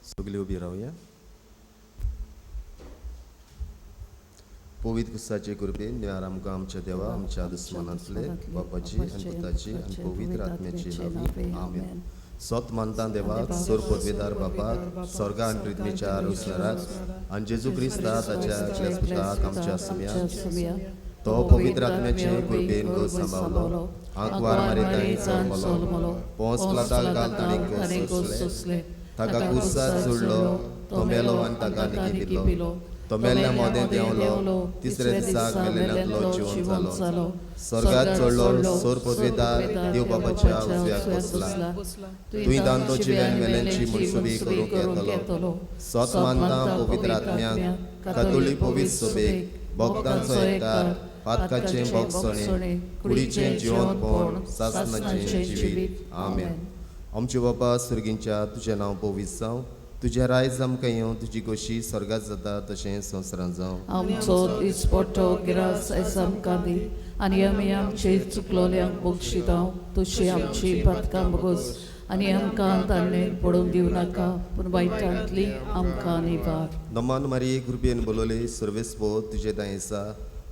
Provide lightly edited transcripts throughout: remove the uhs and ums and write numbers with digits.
सगळे उभी राहूया. पवित्र कुसाचे कृपेन देवार आमकां आमच्या देवा आमच्या दुस्मनांतले बापाची आनी पुताची आनी पवित्र आत्म्याची नावी आमेन. सत मानता देवाक सोर पदवेदार बापाक स्वर्गा आनी पृथ्वीच्या उसराक आनी जेजू क्रिस्ता ताच्या एकल्याच पुताक आमच्या सम्या तो पवित्र आत्म्याचे कृपेन गो सांबाळलो. आंकवार मारिताय चलमलो पोंस प्लाताक घाल ताणें सोसले ताका कुसात सोडलो तो मेलो आनी ताका निकी पिलो. तो मेल्ल्या मोदें देंवलो तिसऱ्या दिसाक मेलेल्यांतलो जिवंत जालो. स्वर्गात चडलो सोर पदवेदार देव बापाच्या उजव्याक बसला. तुवें दान तो जिव्यान मेल्यांची मनसुबी करूंक येतलो. सत मानता पवित्र आत्म्याक कातोलीक पवित्र सभेक भक्तांचो एकठार पातकाचें भोगसणें कुडीचें जिवंतपण सासणाचें जिवीत आमेन. आमचे बापा सुर्गींच्या तुजें नांव पवित्र जावं. तुजें रायज आमकां येवं तुजी खोशी स्वर्गात जाता तशें संवसारांत जावं. आमचो दिसपट्टो गिरास आयज आमकां दी आनी आमी आमचे चुकलोल्यांक बक्षितांव. तुजी आमची पातकां बगोस आनी आमकां तारणेर पडूंक दिवं नाका पूण वायटांतली आमकां निवार. नमान मारिये कृपेन बोलोले सर्वेस्पो तुजे दाय आसा.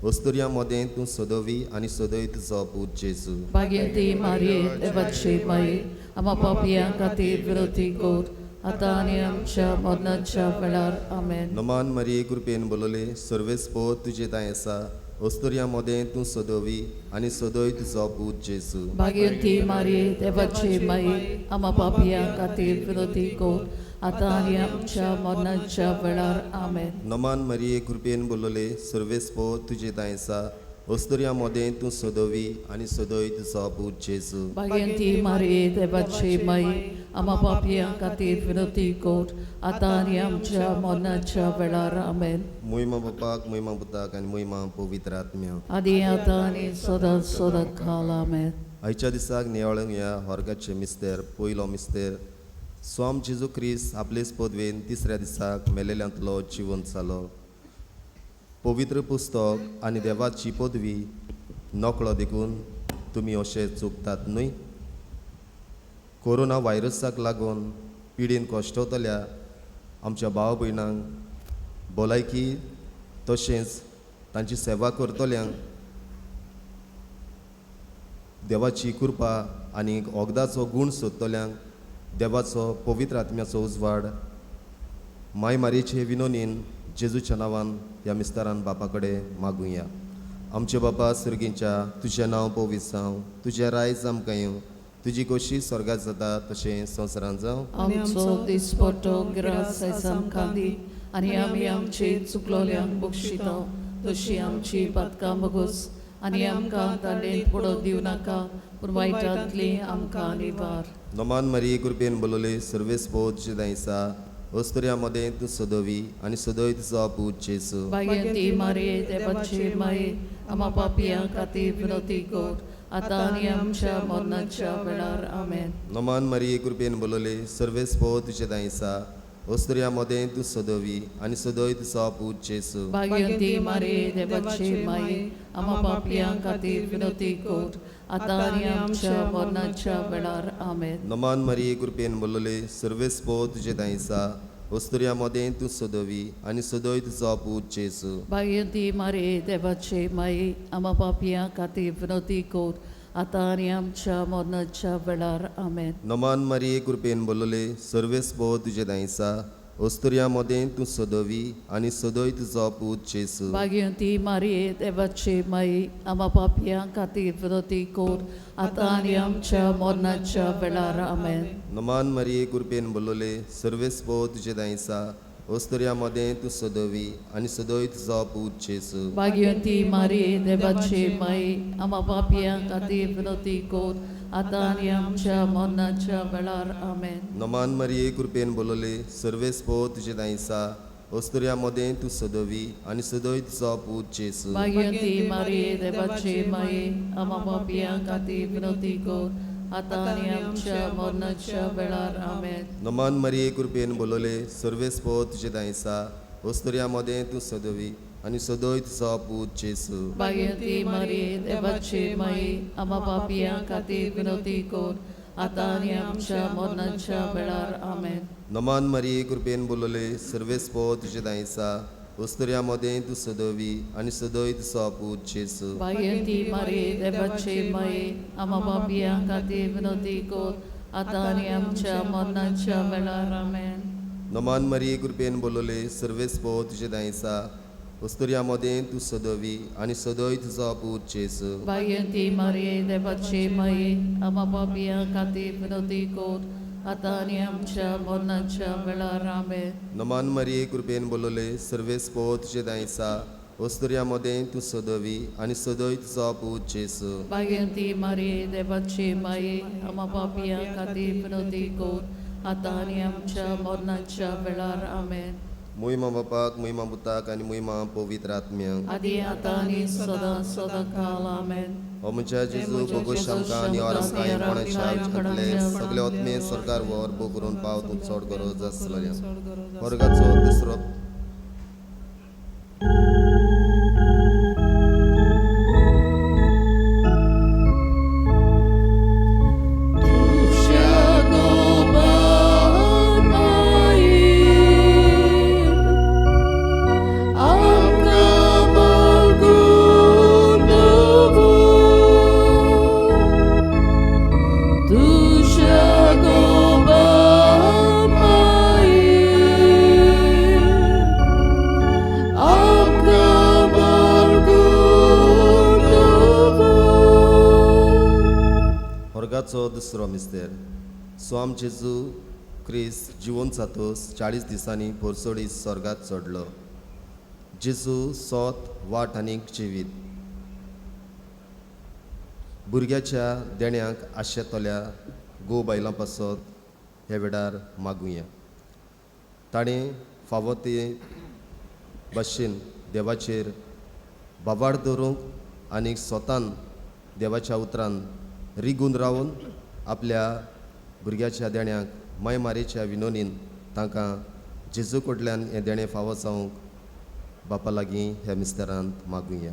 वस्तुर्या मोदें तूं सदोवी आनी सदोय तुजो पूत जेजू. भाग्यवती मारिये देवाची माये आम्हा पापियां खातीर विनंती कर आतां आनी आमच्या मरणाच्या वेळार आमेन. नमान मारिये कृपेन बोलोले सर्वेस्पो तुजे दाय आसा. वस्तुर्या मोदें तूं सदोवी आनी सदोय तुजो पूत जेजू. भाग्यवती मारिये देवाची माये आम्हा पापियां खातीर विनंती कर आतां आनी आमच्या मरणाच्या वेळार आमेन. नमान मारिये कृपेन बोलोले सर्वेस्पो तुजे दाय आसा. वस्तुर्या मोदें तूं सदोवी आनी सदोय तुजो पूत जेजू. भाग्यवती मारिये देवाची माये आम्हा पापियां खातीर विनंती कर आतां आनी आमच्या मरणाच्या वेळार आमेन. महिमा बापाक महिमा पुताक आनी महिमा पवित्र आत्म्याक आदी आतां आनी सदांच काल आमेन. आयच्या दिसाक नियाळूंक ह्या हॉर्गाचे मिस्तेर पयलो मिस्तेर स्वाम जेजू क्रिस्त आपलेच पदवेन तिसऱ्या दिसाक मेलेल्यांतलो जिवंत जालो. पवित्र पुस्तक आनी देवाची पदवी नकळो देखून तुमी अशें चुकतात न्हय. कोरोना व्हायरसाक लागून पिडीन कश्टतल्या आमच्या भाव भयणांक भलायकी तशेंच तांची सेवा करतल्यांक देवाची कृपा आनी वखदाचो गूण सोदतल्यांक देवाचो पवित्र आत्म्याचो उजवाड माय मारयेचे विनोनीन जेजूच्या नांवान ह्या मिस्तारान बापा कडेन मागुया. आमचे बापा सुर्गींच्या तुजें नांव पवित्र जावं. तुजें रायज आमकां येवं. तुजी खोशी स्वर्गात जाता तशें संवसारांत जावं. आमचो दिसपट्टो गिरास आयज आमकां दी आनी आमी आमचे चुकलोल्यांक बक्षितांव. तशी आमची पातकां बगोस आनी आमकां तारणेर पडूंक दिवं नाका पूण वायटांतली आमकां निवार. नमान मारिये कृपेन बोलोले सर्वेस्पो तुजे दाय आसा. वस्तुर्या मोदें तूं सदोवी आनी सदोय तुजो पूत जेजू. भाग्यवती मारिये देवाची माये आम्हा पापियां खातीर विनंती कर आतां आनी आमच्या मरणाच्या वेळार आमेन. नमान मारिये कृपेन बोलोले सर्वेस्पो तुजे दाय आसा. वस्तुर्या मोदें तूं सदोवी आनी सदोय तुजो पूत जेजू. भाग्यवती मारिये देवाची माये आम्हा पापियां खातीर विनंती कर आतां आनी आमच्या मरणाच्या वेळार आमेन. नमान मारिये कृपेन बोलोले सर्वेस्पो तुजे दाय आसा. वस्तुर्या मोदें तूं सदोवी आनी सदोय तुजो पूत जेजू. भाग्यवती मारिये देवाची माये आम्हा पापियां खातीर विनंती कर आतां आनी आमच्या मरणाच्या वेळार आमेन. नमान मारिये कृपेन बोलोले सर्वेस्पो तुजे दाय आसा. वस्तुर्या मोदें तूं सदोवी आनी सदोय तुजो पूत जेजू. भाग्यवती मारिये देवाची माये आम्हा पापियां खातीर विनंती कर आतां आनी आमच्या मरणाच्या वेळार आमेन. नमान मारिये कृपेन बोलोले सर्वेस्पो तुजे दाय आसा. वस्तुर्या मोदें तूं सदोवी आनी सदोय तुजो पूत जेजू. भाग्यवती मारिये देवाची माये आम्हा पापियां खातीर विनंती कर आतां आनी आमच्या मरणाच्या वेळार आमेन. नमान मारिये कृपेन बोलोले सर्वेस्पो तुजे दाय आसा. वस्तुर्या मोदें तूं सदोवी आनी सदोय तुजो पूत जेजू. भाग्यवती मारिये देवाची माये आम्हा पापियां खातीर विनंती कर आतां आनी आमच्या मरणाच्या वेळार आमेन. नमान मारिये कृपेन बोलोले सर्वेस्पो तुजे दाय आसा. वस्तुर्या मोदें तूं सदोवी आनी सदोय तुजो पूत जेजू. भाग्यवती मारिये देवाची माये आम्हा पापियां खातीर विनंती कर आतां आनी आमच्या मरणाच्या वेळार आमेन. नमान मरी कृपेन बोलले सर्वेस्पो तुझे दायसा उस्तुऱ्यामध्ये तू सदवी आणि सदोय तुझा पूत जेसू Vayanti Marie, Devache Mai, Amababia, Kati Vinodikot, Atani Amcha, Monacha, Velar, Amen. नमान मरी कृपेन बोलले सर्वेस्पो तुझे दायसा उस्तुऱ्यामध्ये तू सदवी आणि सदोय तुझा पूत जेसू Vayanti Marie, Devache Mai, Amababia, Kati Vinodikot, Atani Amcha, Monacha, Velar, Amen. नमान मरी कृपेन बोलले सर्वेस्पो तुझे दायसा उस्तुऱ्यामध्ये तू सदवी आणि सदोय तुझा पूत जेसू Vayanti Marie, Devache Mai, Amababia, Kati Vinodikot, Atani Amcha, Monacha, Velar, Amen. मुयमा बापाक मुयमा बुताक आणि मुयमा पवित्र आत्म्यांक Adi Atani Sada Sada Kal, Amen. अमुच्या जेजू बोगोश आमकां आनी और आमकां कोणाच्या घातले सगळे आत्मे सरकार वर बो करून पावत चड गरज आसलेल्या वर्गाचो दुसरो वर्गाचो दुसरो मिस्तेर स्वाम जेजू क्रिस्त जिवून जातोस 40 दिसांनी पोरसोडीस स्वर्गात चडलो जेजू सोत वाट आनीक जिवीत भुरग्याच्या देण्याक आशेतल्या गो बायलां पासत हे वेळार मागुया ताणें फावो ते भाशेन देवाचेर बाबाड दवरूंक आनीक स्वतान देवाच्या उतरान रिगून रावन आपल्या भुरग्याच्या देण्याक मायमारेच्या विनोनीन तांकां जेजू कडल्यान हें देणें फावो जावंक बापा लागीं ह्या मिस्तेरांत मागुया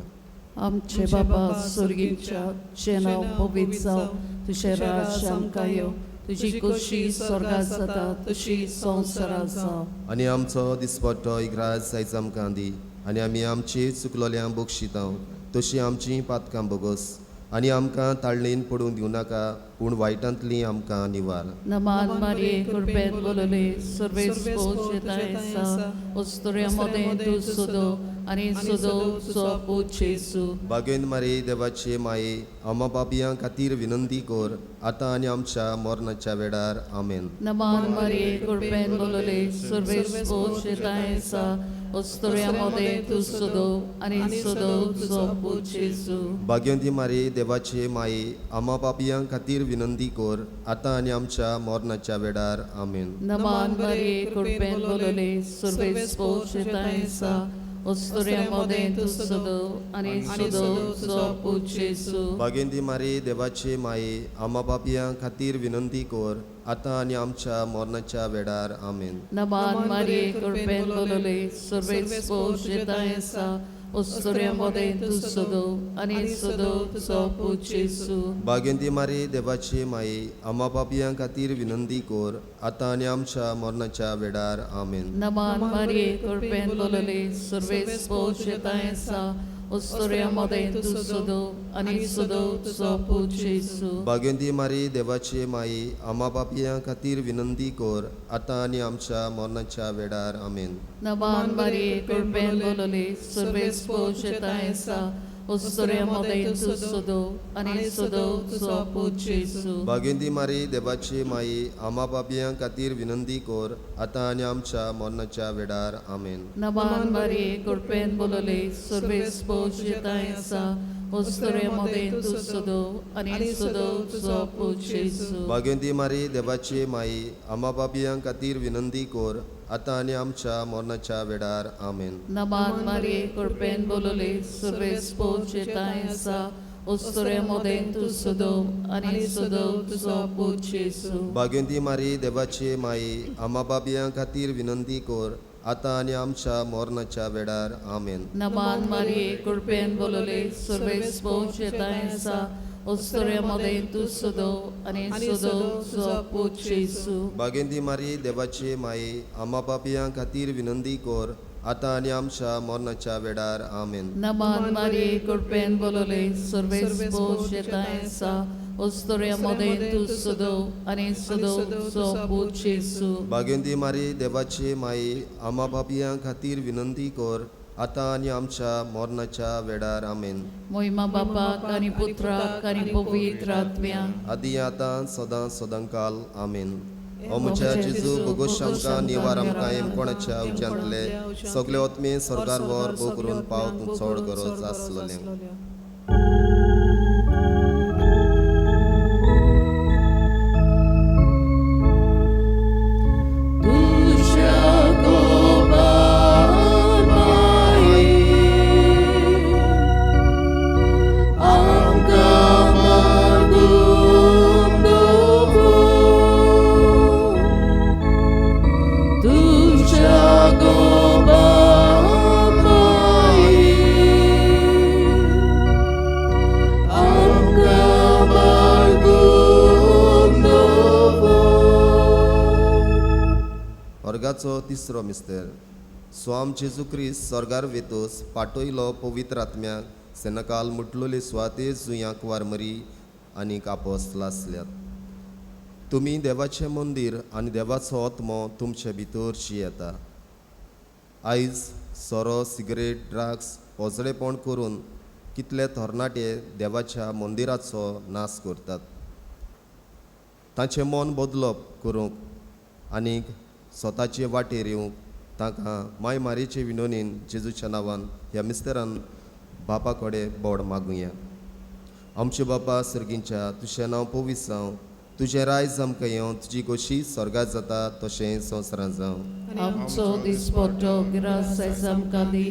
आमचे बाबा स्वर्गीच्या चे नांव पवित्र जावं तुझे राज आमकां येवं तुजी कुशी स्वर्गात जाता तशी संवसारात जावं आनी आमचो दिसपट्टो इग्राज आयज आमकां दी आनी आमी आमची चुकलोल्यांक बक्षितांव तशी आमची पातकां बोगोस आनी आमकां ताळणेन पडूंक दिवं नाका पूण वायटांतली आमकां निवार नमान मारिये कृपेत बोलले सर्वेस पोचेतायसा उस्तुऱ्यामध्ये तू सुदो आणि सुदो तुझो पूत जेजू बागेंत मारी देवाचे माये आमा बाबयां खातीर विनंती कर आतां आनी आमच्या मरणाच्या वेळार आमेन नमान मारिये कृपेत बोलले सर्वेस पोचेतायसा उस्तुऱ्यामध्ये तू सुदो आणि सुदो तुझो पूत जेजू भाग्यवंती मारी देवाचे माये आमा बाबयां खातीर विनंती कर आतां आनी आमच्या मरणाच्या वेळार आमेन नमान मारिये कृपेत बोलले सर्वेस पोचेतायसा उस्तुऱ्यामध्ये तू सुदो आणि सुदो तुझो पूत जेजू भाग्यवंती मारी देवाचे माये आमा बाबयां खातीर विनंती कर आतां आनी आमच्या मरणाच्या वेळार आमेन नमान मारिये कृपेत बोलले सर्वेस पोचेतायसा उस्तुऱ्यामध्ये तू सुदो आणि सुदो तुझो पूत जेजू भाग्यवंती मारी देवाचे माये आमा बाबयां खातीर विनंती कर आतां आनी आमच्या मरणाच्या वेळार आमेन नमान मारिये कृपेत बोलले सर्वेस पोचेतायसा उस्तुऱ्यामध्ये तू सुदो आणि सुदो तुझो पूत जेजू भाग्यवंती मारी देवाचे माये आमा बाबयां खातीर विनंती कर आतां आनी आमच्या मरणाच्या वेळार आमेन नमान मारिये कृपेत बोलले सर्वेस पोचेतायसा उस्तुऱ्यामध्ये तू सुदो आणि सुदो तुझो पूत जेजू भाग्यवंती मारी देवाचे माये आमा बाबयां खातीर विनंती कर आतां आनी आमच्या मरणाच्या वेळार आमेन नमान मारिये कृपेत बोलले सर्वेस पोचेतायसा उस्तुऱ्यामध्ये तू सुदो आणि सुदो तुझो पूत जेजू भाग्यवंती मारी देवाचे माये आमा बाबयां खातीर विनंती कर आतां आनी आमच्या मरणाच्या वेळार आमेन नमान मारिये कृपेत बोलले सर्वेस पोचेतायसा उस्तुऱ्यामध्ये तू सुदो आणि सुदो तुझो पूत जेजू भाग्यवंती मारी देवाचे माये आमा बाबयां खातीर विनंती कर आतां आनी आमच्या मरणाच्या वेळार आमेन नमान मारिये कृपेत बोलले सर्वेस पोचेतायसा ओस्तोऱ्या मदें तूं सोदो आनी सोदो तुजो पूत जेजू बागेंदी मारी देवाचे माये आम्हा पापियां खातीर विनंती कर आतां आनी आमच्या मरणाच्या वेळार आमेन. नमान मारिये कृपेन बोलोले सर्वेस बोश येतायसा ओस्तोऱ्या मदें तूं सोदो आनी सोदो तुजो पूत जेजू बागेंदी मारी देवाचे माये आम्हा पापियां खातीर विनंती कर आतां आनी आमच्या मरणाच्या वेळार आमेन. मोहिमा बापाक आनी पुत्राक आनी पवित्र आत्म्याक आदी आतां सदां सदांकाल आमेन. ओ म्हज्या जेजू भोगोश आमकां निवार आमकां कोणाच्या उज्यांतले सगळे ओतमे सरकार वर भोव करून पाव तूं चड गरज आसलोलें. वर्गाचो तिसरो मिस्तेर. स्वाम जेजू क्रिस्त स्वर्गार वेतोस पाटयलो पवित्र आत्म्याक सेनकाल मुटलोले सुवाते जुयांक वारमरी आनी आपोस्तलां आसल्यात. तुमी देवाचें मंदीर आनी देवाचो आत्मो तुमचे भितर येता. आयज सोरो सिगरेट ड्रग्स पोजडेपण करून कितले तरणाटे देवाच्या मंदिराचो नाश करतात. तांचें मन बदलप करूंक आनीक स्वताचे वाटेर येवंक तांकां माय मारेचे विनोनीन जेजूच्या नांवान ह्या मिस्तेरान बापा कडेन बोड मागुया. आमचे बापा सर्गींच्या तुजें नांव पवित्र जावं, तुजें रायज आमकां येवं, तुजी खोशी स्वर्गांत जाता तशें संवसारांत जावं. आमचो दिसपट्टो गिरास आयज आमकां दी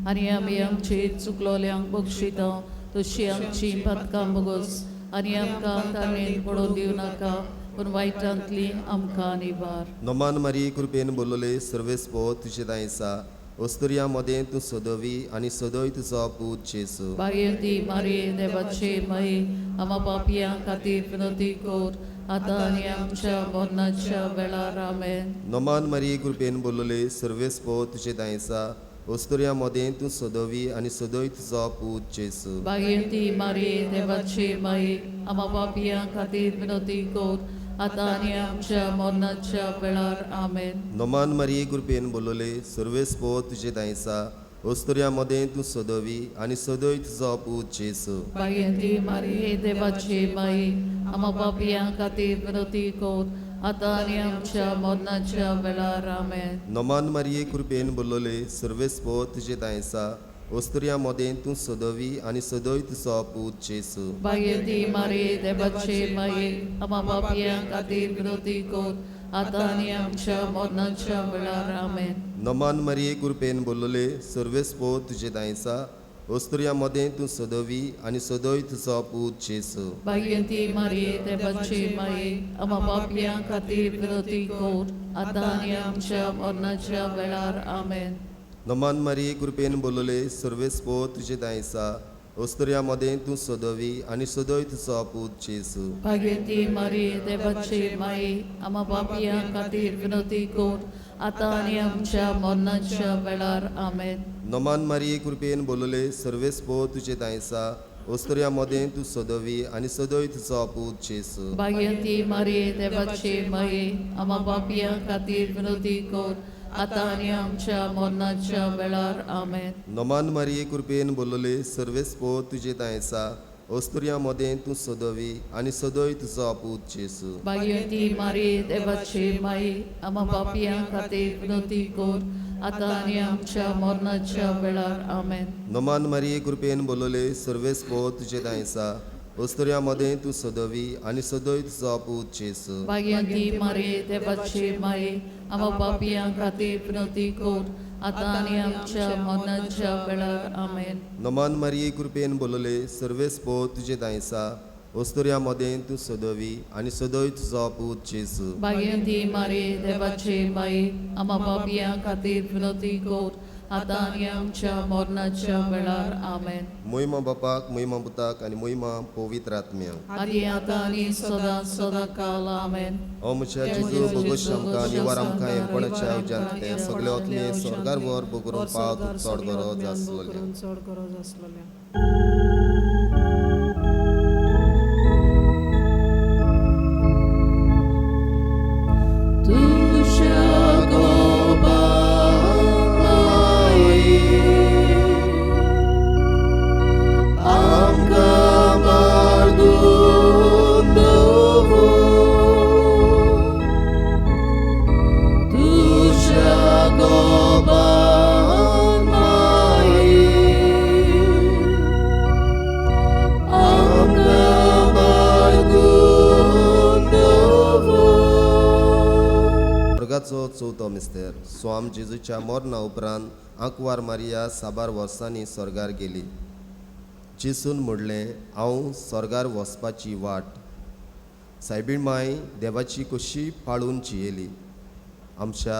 आनी आमी आमचे चुकलोल्यांक बक्षिता तशी आमची पातकां बोगोस आनी आमकां ताणेन पडोवन दिवं नाका पूण वायटांतली आमकां निवार. नोमान मारी कृपेन बोलोले सर्वेस्पो तुजे दायसा ओस्तुरिया मदें तूं सोदवी आनी सोदोय तुजो पूत जेजू. भाग्यवती मारिये देवाचे माये आम्हा पापियां खातीर विनंती कर आतां आनी आमच्या मरणाच्या वेळार आमेन. नोमान मारी कृपेन बोलोले सर्वेस्पो तुजे दायसा ओस्तुरिया मदें तूं सोदवी आनी सोदोय तुजो पूत जेजू. भाग्यवती मारिये देवाचे माये आम्हा पापियां खातीर विनंती कर आतां आनी आमच्या मरणाच्या वेळार आमेन. नोमान मारी कृपेन बोलोले सर्वेस्पो तुजे दायसा ओस्तुरिया मदें तूं सोदवी आनी सोदोय तुजो पूत जेजू. भाग्यवती मारिये देवाचे माये आम्हा पापियां खातीर विनंती कर आतां आनी आमच्या मरणाच्या वेळार आमेन. नोमान मारी कृपेन बोलोले सर्वेस्पो तुजे दायसा ओस्तुरिया मदें तूं सोदवी आनी सोदोय तुजो पूत जेजू. भाग्यवती मारिये देवाचे माये आम्हा पापियां खातीर विनंती कर आतां आनी आमच्या मरणाच्या वेळार आमेन. नोमान मारी कृपेन बोलोले सर्वेस्पो तुजे दायसा ओस्तुरिया मदें तूं सोदवी आनी सोदोय तुजो पूत जेजू. भाग्यवती मारिये देवाचे माये आम्हा पापियां खातीर विनंती कर आतां आनी आमच्या मरणाच्या वेळार आमेन. नोमान मारी कृपेन बोलोले सर्वेस्पो तुजे दायसा ओस्तुरिया मदें तूं सोदवी आनी सोदोय तुजो पूत जेजू. भाग्यवती मारिये देवाचे माये आम्हा पापियां खातीर विनंती कर आतां आनी आमच्या मरणाच्या वेळार आमेन. नोमान मारी कृपेन बोलोले सर्वेस्पो तुजे दायसा ओस्तुरिया मदें तूं सोदवी आनी सोदोय तुजो पूत जेजू. भाग्यवती मारिये देवाचे माये आम्हा पापियां खातीर विनंती कर आतां आनी आमच्या मरणाच्या वेळार आमेन. नोमान मारी कृपेन बोलोले सर्वेस्पो तुजे दायसा ओस्तुरिया मदें तूं सोदवी आनी सोदोय तुजो पूत जेजू. भाग्यवती मारिये देवाचे माये आम्हा पापियां खातीर विनंती कर आतां आनी आमच्या मरणाच्या वेळार आमेन. नोमान मारी कृपेन बोलोले सर्वेस्पो तुजे दायसा ओस्तुरिया मदें तूं सोदवी आनी सोदोय तुजो पूत जेजू. भाग्यवती मारिये देवाचे माये आम्हा पापियां खातीर विनंती कर आतां आनी आमच्या मरणाच्या वेळार आमेन. नोमान मारी कृपेन बोलोले सर्वेस्पो तुजे दायसा ओस्तुरिया मदें तूं सोदवी आनी सोदोय तुजो पूत जेजू. भाग्यवती मारिये देवाचे माये आम्हा पापियां खातीर विनंती कर आता आणि आमच्या मरणाच्या वेळार आमेन. महिमा बापाक, महिमा पुताक आनी महिमा पवित्र आत्म्याक. आदी आता आणि सदा सदा काल आमेन. ओ म्हज्या जेजू बोगोश आमकां निवार आमकां येवपणाच्या उज्यांतले सगळे ओतमे स्वर्गार वर बगरून पावत चड गरज आसलोले. स्वर्गाचो चवथो मिस्तेर स्वाम जेजूच्या मरणा उपरांत आंकवार मारिया साबार वर्सांनी स्वर्गार गेली. जेसून म्हणलें, हांव स्वर्गार वचपाची वाट. सायबीण माय देवाची कशी पाळून जियेली. आमच्या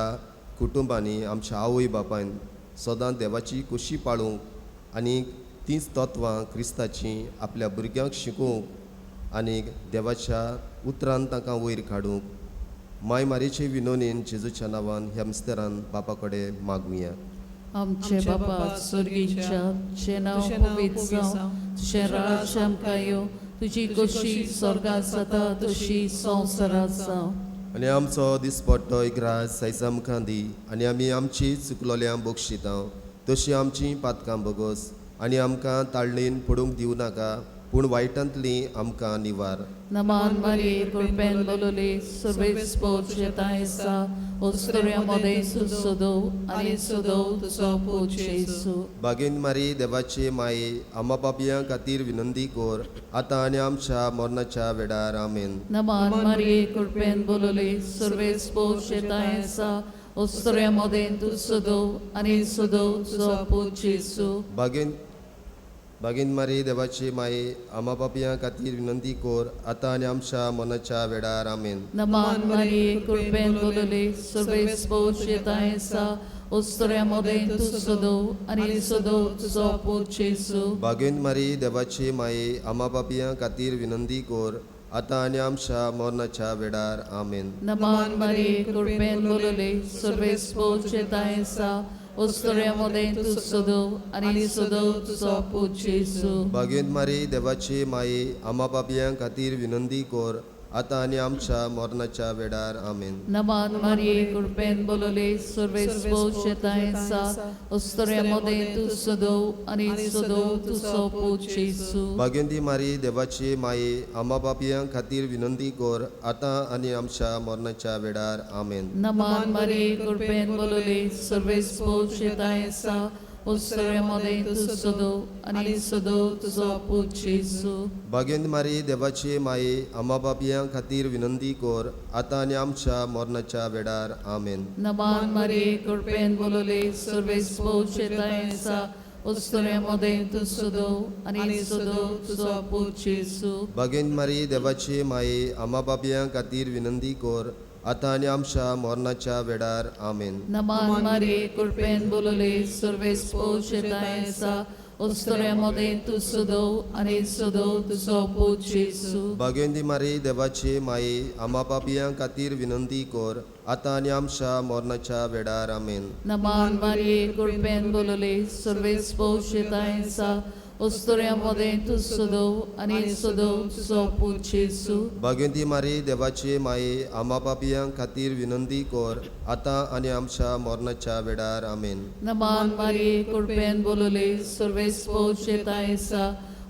कुटुंबांनी आमच्या आवय बापायन सदां देवाची कशी पाळूंक आनी तींच तत्वां क्रिस्ताची आपल्या भुरग्यांक शिकोवंक आनी देवाच्या उतरान तांकां वयर काडूंक माय मारेचे विनोनीन जेजूच्या नांवान ह्या मिस्तेरान बापा कडेन मागुया. आमचे बापा स्वर्गीच्या तुझें नांव पवित्र जावं, तुझें राज्य आमकां येवं, तुजी कशी स्वर्गांत जाता तशी संवसारांत जावं. आनी आमचो दिसपट्टो इग्रास सायज आमकां दी आनी आमी आमची चुकलोल्यांक बक्षितांव तशी आमची पातकां बगोस आनी आमकां ताळणेन पडूंक दिवं नाका पूण वायटांतली आमकां निवार. नमान Marie, colpen bolole, surveis pocetaesa, ostoria modesu sodo, ani sodo tuso pocesu. बागेन मारी देवाचे माये आम्हा पापयां खातीर विनंती कोर आतां आनी आमच्या मरणाच्या वेळार आमेन. नमान Marie, colpen bolole, surveis pocetaesa, ostoria modesu sodo, ani sodo tuso pocesu. बागेन मारी देवाचे माये आम्हा पापयां खातीर विनंती कोर आतां आनी आमच्या मरणाच्या वेळार आमेन. नमान Marie, colpen bolole, surveis pocetaesa, ostoria modesu sodo, ani sodo tuso pocesu. बागेन मारी देवाचे माये आम्हा पापयां खातीर विनंती कोर आतां आनी आमच्या मरणाच्या वेळार आमेन. नमान Marie, colpen bolole, surveis pocetaesa, ostoria modesu sodo, ani sodo tuso pocesu. बागेन मारी देवाचे माये आम्हा पापयां खातीर विनंती कोर आतां आनी आमच्या मरणाच्या वेळार आमेन. नमान Marie, colpen bolole, surveis pocetaesa, ostoria modesu sodo, ani sodo tuso pocesu. बागेंती मारी देवाचे माये आम्हा पापयां खातीर विनंती कोर आतां आनी आमच्या मरणाच्या वेळार आमेन. नमान Marie, colpen bolole, surveis pocetaesa, ostoria modesu sodo, ani sodo tuso pocesu. बागेंत मारी देवाचे माये आम्हा पापयां खातीर विनंती कोर आतां आनी आमच्या मरणाच्या वेळार आमेन. नमान Marie, colpen bolole, surveis pocetaesa, ostoria modesu sodo, ani sodo tuso pocesu. बागेंत मारी देवाचे माये आम्हा पापयां खातीर विनंती कोर आतां आनी आमच्या मरणाच्या वेळार आमेन. नमान Marie, colpen bolole, surveis pocetaesa, ostoria modesu sodo, ani sodo tuso pocesu. बागेंती मारी देवाचे माये आम्हा पापयां खातीर विनंती कोर आतां आनी आमच्या मरणाच्या वेळार आमेन. नमान Marie, colpen bolole, surveis pocetaesa, ostoria modesu sodo, ani sodo tuso pocesu. बागेंती मारी देवाचे माये आम्हा पापयां खातीर विनंती कोर आतां आनी आमच्या मरणाच्या वेळार आमेन. नमान Marie, colpen bolole, surveis pocetaesa,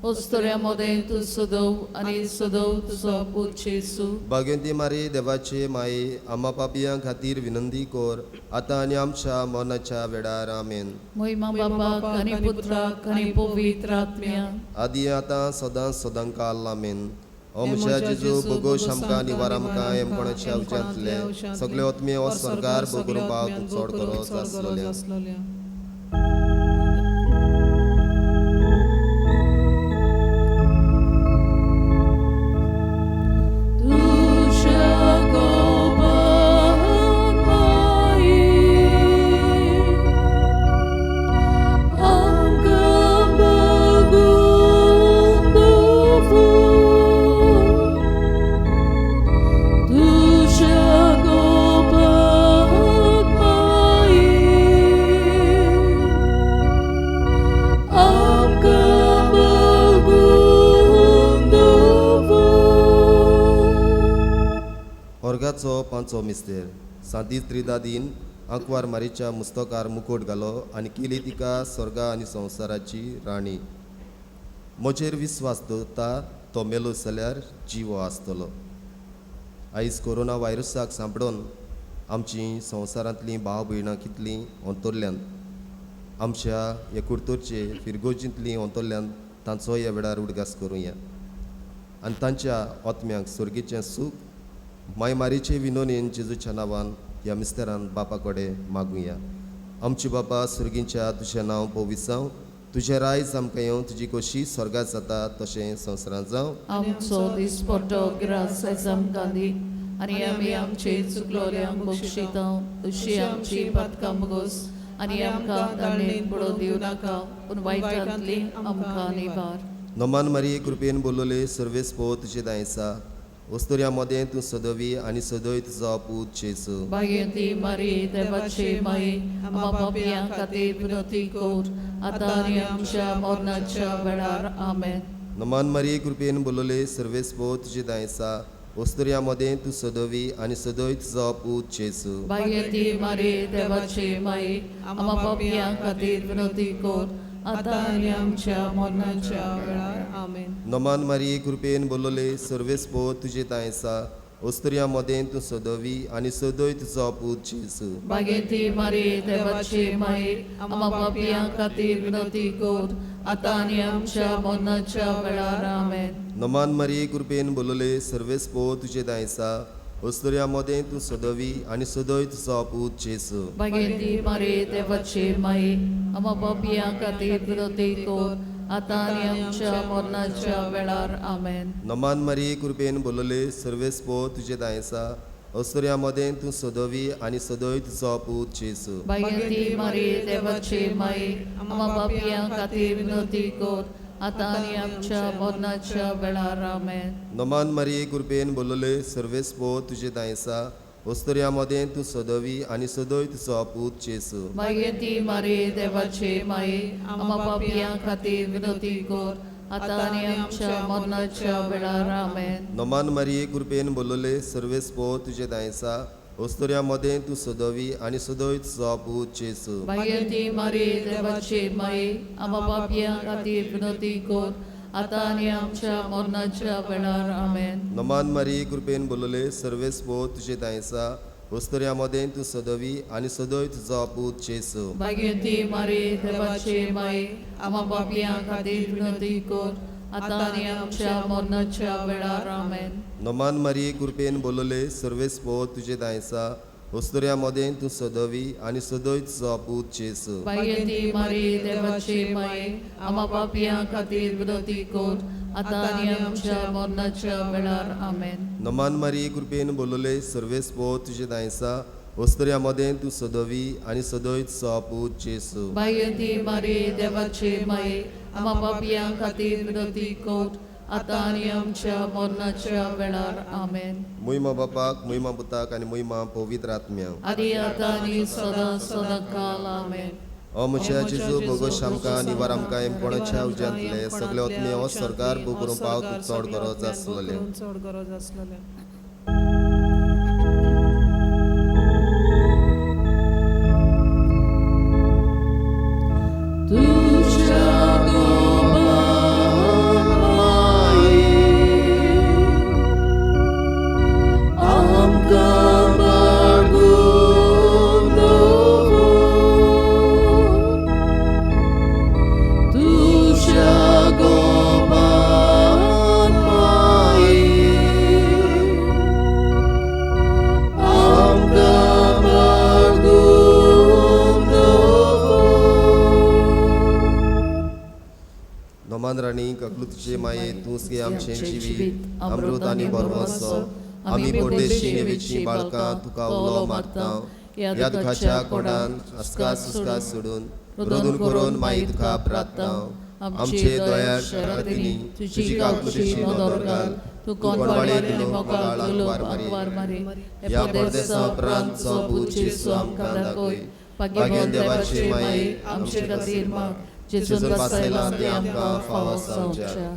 ostoria modesu sodo, ani sodo tuso pocesu. बागेंती मारी देवाचे माये आम्हा पापयां खातीर विनंती कोर आतां आनी आमच्या मरणाच्या वेळार आमेन. महिमा बापाक आनी पुत्राक आनी पवित्र आत्म्याक आदी आतां सदां सदांकाल आमेन. ओ म्हज्या जेजू बगोश आमकां निवार आमकां येमपणाच्या उज्यांतले सगळे ओतमे हो स्वर्गार बगरून पावत चड गरज आसलोल्या. मिस्तेरांचो पांचवो मिस्तेर सांतीस त्रिदादीन आंकवार मारीच्या मुस्तकार मुकोट घालो आनी केली तिका स्वर्गा आनी संवसाराची राणी. म्हजेर विस्वास दवरता तो मेलो जाल्यार जिवो आसतलो. आयज कोरोना व्हायरसाक सांपडून आमची संवसारांतलीं भाव भयणां कितलीं अंतरल्यांत. आमच्या हे कुर्तोरचे फिरगोजींतलीं अंतरल्यांत तांचो ह्या वेळार उडगास करुया आनी तांच्या आत्म्यांक स्वर्गीचें सूख मायमारीचे विनोनेन जेजूच्या नांवान ह्या मिस्तेरान बापा कडेन मागुया. आमचे बापा स्वर्गीच्या तुजें नांव पवित्र जावं, तुजें रायज आमकां येवं, तुजी खोशी स्वर्गांत जाता तशें संवसारांत जावं. आमचो दिसपट्टो गिरास आयज आमकां दी आनी आमी आमचे चुकलोल्यांक बक्षिता तशी आमची पातकां बगोस आनी आमकां दाणेन पडोवंक दिवं नाका पूण वायटांतली आमकां निवार. नमान मारिये कृपेन बोलोले सर्वेस पो तुजे दायसा वस्तुऱ्या मदें तूं सदवी आनी सदय तुजो पूत जेजू. भाग्यवती मारी देवाचे माये आम्हा पापयां खातीर विनंती कर आतां आनी आमच्या मरणाच्या वेळार आमेन. नमान मारिये कृपेन बोलोले सर्वेस पो तुजे दायसा वस्तुऱ्या मदें तूं सदवी आनी सदय तुजो पूत जेजू. भाग्यवती मारी देवाचे माये आम्हा पापयां खातीर विनंती कर आतां आनी आमच्या मरणाच्या वेळार आमेन. नमान मारिये कृपेन बोलोले सर्वेस पो तुजे दायसा वस्तुऱ्या मदें तूं सदवी आनी सदय तुजो पूत जेजू. भाग्यवती मारी देवाचे माये आम्हा पापयां खातीर विनंती कर आतां आनी आमच्या मरणाच्या वेळार आमेन. नमान मारिये कृपेन बोलोले सर्वेस पो तुजे दायसा वस्तुऱ्या मदें तूं सदवी आनी सदय तुजो पूत जेजू. भाग्यवती मारी देवाचे माये आम्हा पापयां खातीर विनंती कर आतां आनी आमच्या मरणाच्या वेळार आमेन. नमान मारिये कृपेन बोलोले सर्वेस पो तुजे दायसा वस्तुऱ्या मदें तूं सदवी आनी सदय तुजो पूत जेजू. भाग्यवती मारी देवाचे माये आम्हा पापयां खातीर विनंती कर आतां आनी आमच्या मरणाच्या वेळार आमेन. नमान मारिये कृपेन बोलोले सर्वेस पो तुजे दायसा वस्तुऱ्या मदें तूं सदवी आनी सदय तुजो पूत जेजू. भाग्यवती मारी देवाचे माये आम्हा पापयां खातीर विनंती कर आतां आनी आमच्या मरणाच्या वेळार आमेन. नमान मारिये कृपेन बोलोले सर्वेस पो तुजे दायसा वस्तुऱ्या मदें तूं सदवी आनी सदय तुजो पूत जेजू. भाग्यवती मारी देवाचे माये आम्हा पापयां खातीर विनंती कर आतां आनी आमच्या मरणाच्या वेळार आमेन. नमान मारिये कृपेन बोलोले सर्वेस पो तुजे दायसा वस्तुऱ्या मदें तूं सदवी आनी सदय तुजो पूत जेजू. भाग्यवती मारी देवाचे माये आम्हा पापयां खातीर विनंती कर आतां आनी आमच्या मरणाच्या वेळार आमेन. नमान मारिये कृपेन बोलोले सर्वेस पो तुजे दायसा वस्तुऱ्या मदें तूं सदवी आनी सदय तुजो पूत जेजू. भाग्यवती मारी देवाचे माये आम्हा पापयां खातीर विनंती कर आतां आनी आमच्या मरणाच्या वेळार आमेन. नमान मारिये कृपेन बोलोले सर्वेस पो तुजे दायसा वस्तुऱ्या मदें तूं सदवी आनी सदय तुजो पूत जेजू. भाग्यवती मारी देवाचे माये आम्हा पापयां खातीर विनंती कर आतां आनी आमच्या मरणाच्या वेळार आमेन. मुयमा बापाक मुयमा पुताक आनी मुयमा पवित्र आत्म्याक आदी आतां आनी सदां काल आमेन. म्हज्या जेजू भोगोश आमकां निवार आमकां एमपणाच्या उज्यांतले सगळे आत्मे हो सरकार बू करून पावक चड गरज आसलेले. चड गरज आसलेले. नमान राणी ककलुतीचे माये तूंच गे आमचें जिवीत अमृत आनी बरवसो आमी परदेशी नेवेची बाळकां तुका उलो मारता. ह्या दुखाच्या कोडान अस्कास सुस्कास सोडून रोदून करून माई तुका प्रार्थना. आमचे दोयाळ शरतीनी तुजी काकुलीची नदर घाल तूं कोणवाडे मोगाळ वार मारी. ह्या परदेसा उपरांतचो पूत जेजू आमकां दाखय. भाग्यवान देवाचे माये आमचे खातीर माग जेजून बसयला ते आमकां फावो जावच्या.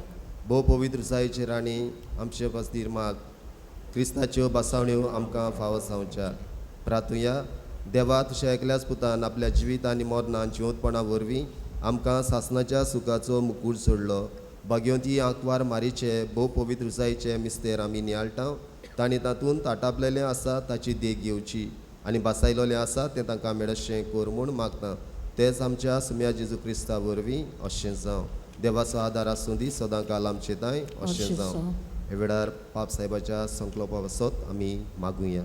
भोव पवित्र जायचे राणी आमचे खातीर माग. क्रिस्ताच्यो बसावण्यो आमकां फावो जावच्या प्रार्थुया देवा तुज्या एकल्याच पुतान आपल्या जिवीत आनी मरणान जिवंतपणा वरवीं आमकां सासणाच्या सुखाचो मुकूट सोडलो भगवंती आंकवार मारीचे भोव पवित्र जायचे मिस्तेर आमी नियाळटां तांणी तातूंत ताटापलेलें आसा ताची देख घेवची आनी बसायलोलें आसा तें तांकां मेळचें कोर म्हूण मागता तेच आमच्या सुम्या जेजू क्रिस्ता वरवीं अशें जावं देवाचो आदार आसूं दी सदां काल आमचे तांय अशें जावं हे वेळार पाप साहेबाच्या संकल्पा वसत आमी मागुया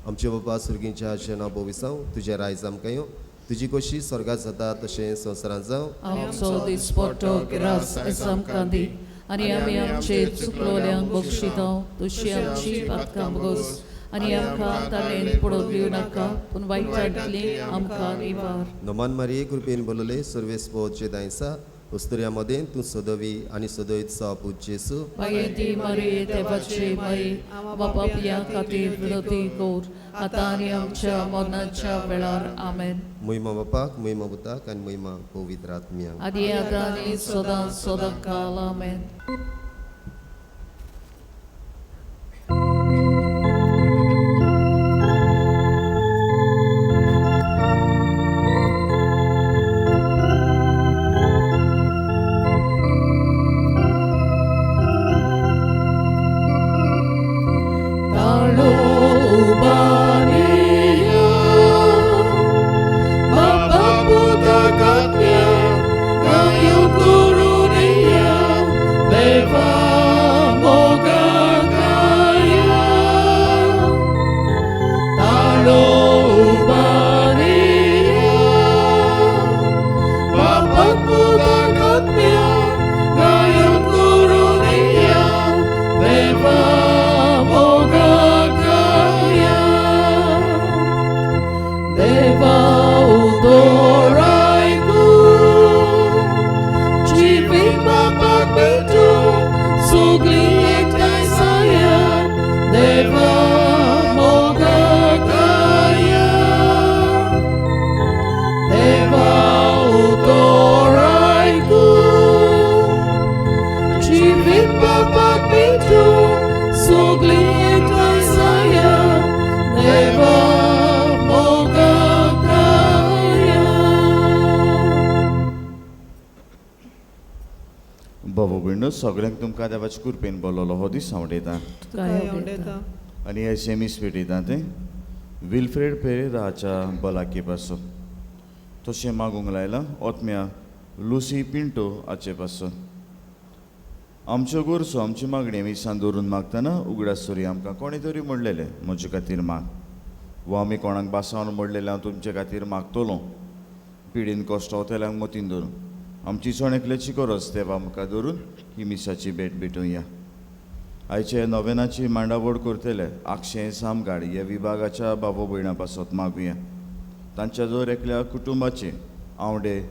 आमचे बाबा सुर्गींच्या जेना बोविसांव तुजें रायज आमकां येवं तुजी कशी स्वर्गात जाता तशें संवसारांत जावं आमचो दिसपट्टो गिरास आयज आमकां दी आनी आमी आमचे चुकलोल्यांक बक्षितो तुशी आमची पातकां बगोस आनी आमकां ताणें पडोवंक दिवं नाका पूण वायटांतली आमकां निवार नमान मारी कृपेन बोलले सर्वेस पोवचे दायसा उस्तुऱ्यामध्ये तूं सदवी आनी सदयतसा पूज जेसू मागेती मरी देवाची माई बापापिया खातीर विनंती कोर आतां आनी आमच्या मरणाच्या वेळार आमेन महिमा बापाक महिमा पुताक आनी महिमा पवित्र आत्म्याक आदी आतां आनी सदां सदां काल आमेन सगळ्यांक तुमकां देवाचे कृपेन बोललो हो दीस आवडटा आनी हे सेमीस भेटयता ते विल्फ्रेड पेरेराच्या भलाके पासून तशें मागूंक लायला ओतम्या लुसी पिंटो हाचे पासून आमच्यो गोरसो आमची मागणी विसान दवरून मागतना उगडास तरी आमकां कोणी तरी म्हणलेलें म्हजे खातीर माग वो आमी कोणाक बासावन म्हणलेलें हांव तुमचे खातीर मागतलो पिडीन कश्ट होतेल्यांक मतीन धरून आमची चोणेकल्याची गरज देवा आमकां धरून ही मिसाची भेट भेटूया आयचे नोवेनाची मांडावळ करतले आक्षे सामगाड ह्या विभागाच्या बाबा भयणां पासत मागुया तांच्या जर एकल्या कुटुंबाची आवडे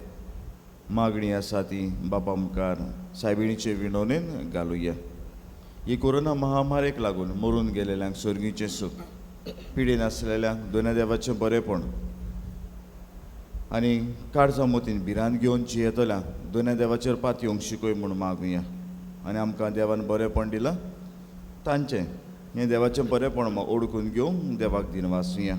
मागणी आसा ती बाबा मुखार सायबिणीचे विणवणेन घालुया ही कोरोना महामारेक लागून मरून गेलेल्यांक सर्गीचें सूख पिडीन आसलेल्यांक दोना देवाचें बरेपण आनी काळजा मोतीन भिरांत घेवन जियेतल्यांक दोना देवाचेर पात येवंक शिकोय म्हूण मागुया आनी आमकां देवान बरेपण दिलां तांचें हें देवाचें बरेपण ओळखून घेवंक देवाक दिन वाचुया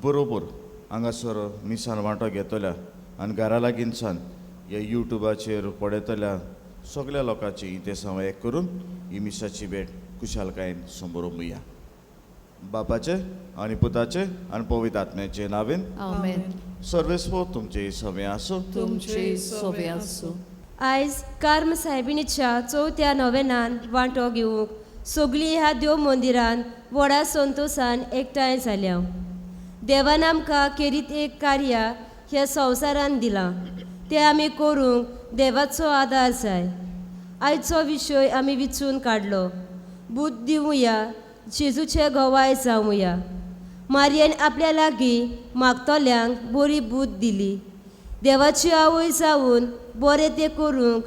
बरोबर हांगासर मिसान वांटो घेतल्या आनी घरा लागींसान ह्या युट्यूबाचेर पळयतल्या सगळ्या लोकांची ते एक करून ही मिसाची भेट कुशालकायेन संबरोवया बापाचे आनी पुताचे आनी पवित्र आत्म्याचे नावेन आमेन सर्वेस्व तुमचे सवे आसूं तुमचे सोबे आसूं आयज कार्म सायबिणीच्या चवथ्या नोवेनान वांटो घेवंक सगळीं ह्या देव मंदिरान व्हडा संतोशान एकठांय जाल्या देवान आमकां खेरीत एक कार्य ह्या संवसारान दिलां तें आमी करूंक देवाचो आदार जाय आयचो विशय आमी विचून काडलो बुद्ध दिवया जेजूचे गोवाय जावया मारयेन आपल्या लागीं मागतल्यांक बरी बुद्ध दिली देवाची आवय जावन बरें तें करूंक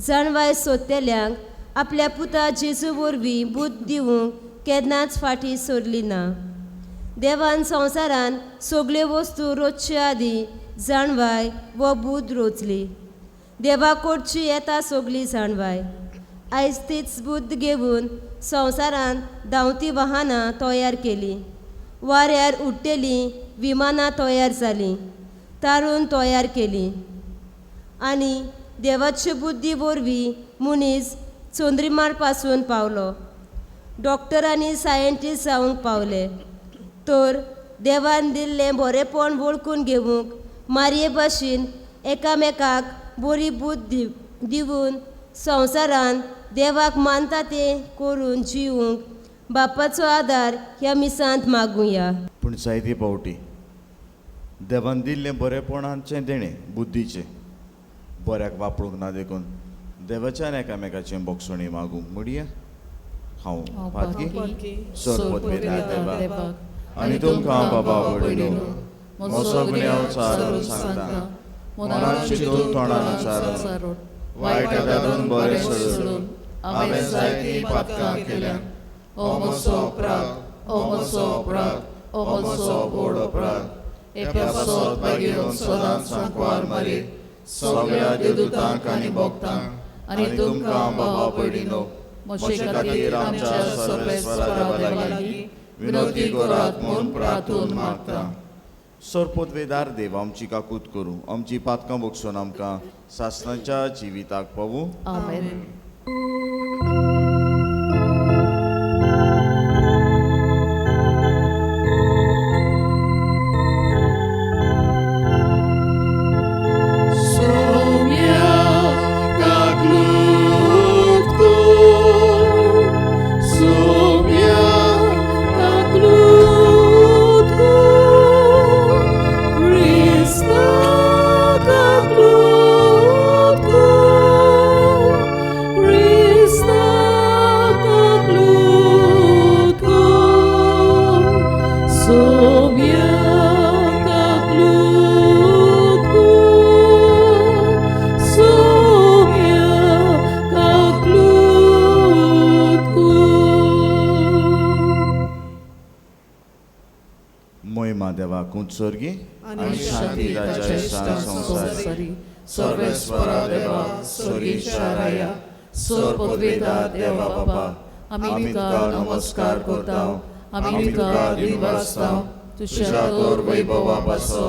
जाणवाय सोदतेल्यांक आपल्या पुता जेजू वरवीं बुद्ध दिवंक केन्नाच फाटीं सरली ना देवान संवसारान सगळ्यो वस्तू रोजचे आदीं जाणवाय व बुद्ध रोचली देवा कोडची येता सगळी जाणवाय आयज तीच बुद्ध घेवन संवसारांत धांवती वाहनां तयार केली, वाऱ्यार उडटेली विमानां तयार जालीं, तारून तयार केली आनी देवाचे बुद्धी वरवीं मनीस चंद्रिमार पासून पावलो, डॉक्टर आनी सायंटिस्ट जावंक पावले, तर देवान दिल्लें बरेपण वळखून घेवंक मारये भाशेन एकामेकाक बरी बुद्ध दिवन संवसारांत देवाक मानता तें करून जिवंक बापाचो आदार ह्या मिसांत मागुया. पूण जायती पावटी देवान दिल्लें बरेपणाचें देणें बुद्धीचें बऱ्याक वापरूंक ना देखून देवाच्यान एकामेकाचें बोगसणी मागूंक म्हणया. हांव पातकी सोरपोतवेदार देवाक आनी तुमकां बाबा आवडिलो म्हजो गुन्यांव चारून सांगता, मनाची दोन तोंडां चारून वायटांतून बरें सोडून हांवें जायतीं पातकां केल्यां. ओ म्हजो अपराध, ओ म्हजो अपराध, ओ म्हजो व्हड अपराध. एपासोत बागेवन सदांच सांकवार मारी सगळ्या देवदूतांक आनी भक्तांक आनी तुमकां बाबा पडिलो म्हजे खातीर आमच्या सर्वेस्वरा देवा लागीं विनोदी करात म्हूण प्रार्थून मागता. सोरपोतवेदार देव आमची काकूत करूं, आमची पातकां भोगसून आमकां सासणाच्या जिविताक पावूं. आमेन. उत्सर्गी आणि शांती राजा संसारी सर्वेस्वरा देवा स्वर्गीच्या राया सोरपोतवेदार देवा बाबा आमी तुका नमस्कार करता, आमी तुका दिवसता, तुझ्या तोर वैभवा बसो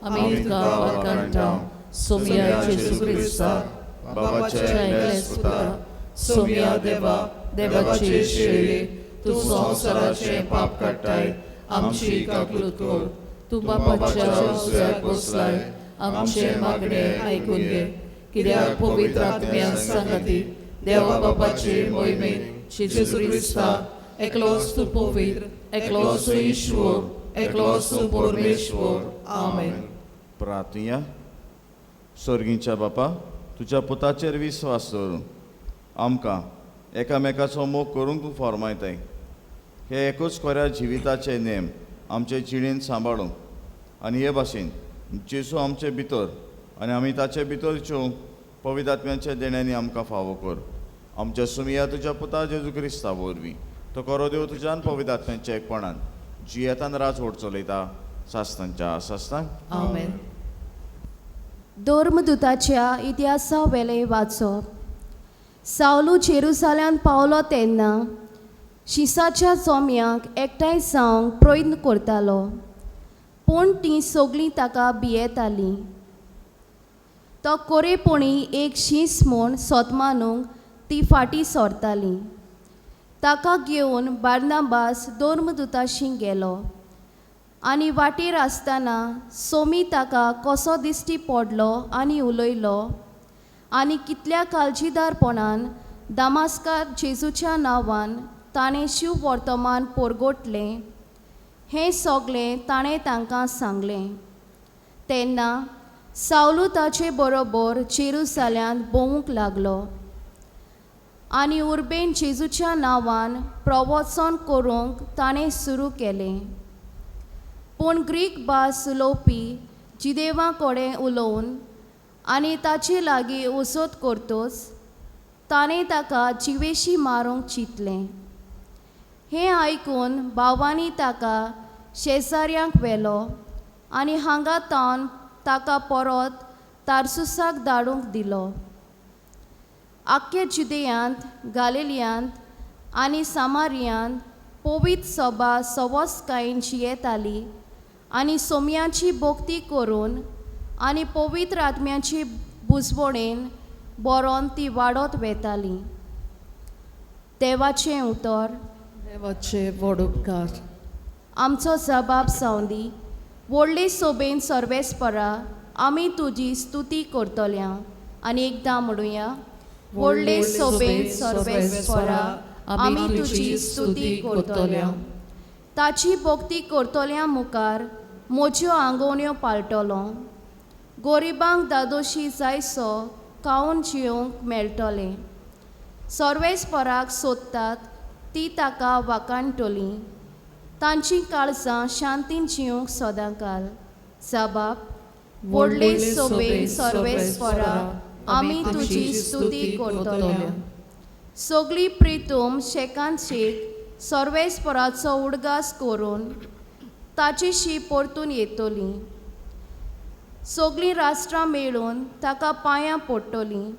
आमी तुका वळखता. सोम्या जेजू क्रिस्ता बाबाच्या एकल्याच पुता सोम्या देवा देवाचे शेळे तू संसाराचे पाप काडटाय आमची काकूत कर. तू बापाच्या उजव्याक बसलाय आमचे मागणे आयकून घे. कित्याक पवित्र आत्म्या सांगाती देवा बापाचे मोहिमेन जेजू क्रिस्ता एकलोच तू पवित्र, एकलोच तू ईश्वर, एकलोच तू परमेश्वर. आमेन. प्रार्थया. स्वर्गीच्या बापा, तुज्या पुताचेर विश्वास दवरून आमकां एकामेकाचो मोग करूंक तूं फरमायताय. हे एकूच खऱ्या जिविताचे नेम आमचे जिणेंत सांबाळूंक आनी हे भाशेन जेजू आमचे भितर आनी आमी ताचे भितर जेवंक पवित्र आत्म्याच्या देण्यांनी आमकां फावो कर. आमच्या सुमिया तुज्या पुता जेजू क्रिस्ता वरवीं तो करो देव तुज्यान पवित्र आत्म्याच्या एकपणान जियेतान राज व्हड चलयता सासतांच्या सासतांक. आमेन. धर्मदूताच्या इतिहासा वेले वाचप. सावलू जेरुसालेमांत पावलो तेन्ना शिसाच्या जोम्यांक एकठांय जावंक प्रयत्न करतालो, पूण तीं सगळीं ताका भियेतालीं. तो कोरेपणी एक शीस म्हूण सोतमानूंक ती फाटीं सरतालीं. ताका घेवन बार्नाबास धर्मदूताशी गेलो आनी वाटेर आसतना सोमी ताका कसो दिश्टी पडलो आनी उलयलो आनी कितल्या काळजीदारपणान दामास्कांत जेजूच्या नांवान ताणें शिव वर्तमान परगोटलें हें सगळें ताणें तांकां सांगलें. तेन्ना सावलू ताचे बरोबर जेरुसालेमांत भोंवूंक लागलो आनी उर्बेन जेजूच्या नांवान प्रवचन करूंक ताणें सुरू केलें. पूण ग्रीक भास उलोवपी जिदेवां कडेन उलोवन आनी ताचे लागीं वसत करतोच ताणें ताका जिवेशी मारूंक चिंतलें. हें आयकून भावांनी ताका शेजाऱ्यांक व्हेलो आनी हांगा तावन ताका परत तार्सुसाक धाडूंक दिलो. आख्खे जुदेयांत, गालिलियांत आनी सामारियांत पवित्र सभा सवस्कायेन जियेताली आनी सोम्याची भोक्ती करून आनी पवित्र आत्म्याची बुजवणेन बरोवन ती वाडत वेताली. देवाचें उतर. देवाचे व्हड उपकार. आमचो जबाब सावंदी व्हडले सोबेन सर्वेस्परा आमी तुजी स्तुती करतल्या. आनी एकदां म्हणुया, व्हडले सोबेन सर्वेस्परा आमी तुजी स्तुती करतल्या. ताची भोक्ती करतल्या मुखार म्हज्यो आंगवण्यो पाळटलो. गोरिबांक दादोशी जायसो खावन जिवंक मेळटलें. सर्वेस्पराक सोदतात ती ताका वाखाणटली. तांची काळजां शांतीन जिवंक सदांकाल. जबाब. व्हडले सोबेन सर्वेस्परा आमी तुजी स्तुती करतल्या. सगळी प्रितूम शेकान शेक सर्वेस्पराचो उडगास करून ताचेशी परतून येतली. सगळीं राष्ट्रां मेळून ताका पांयां पडटलीं.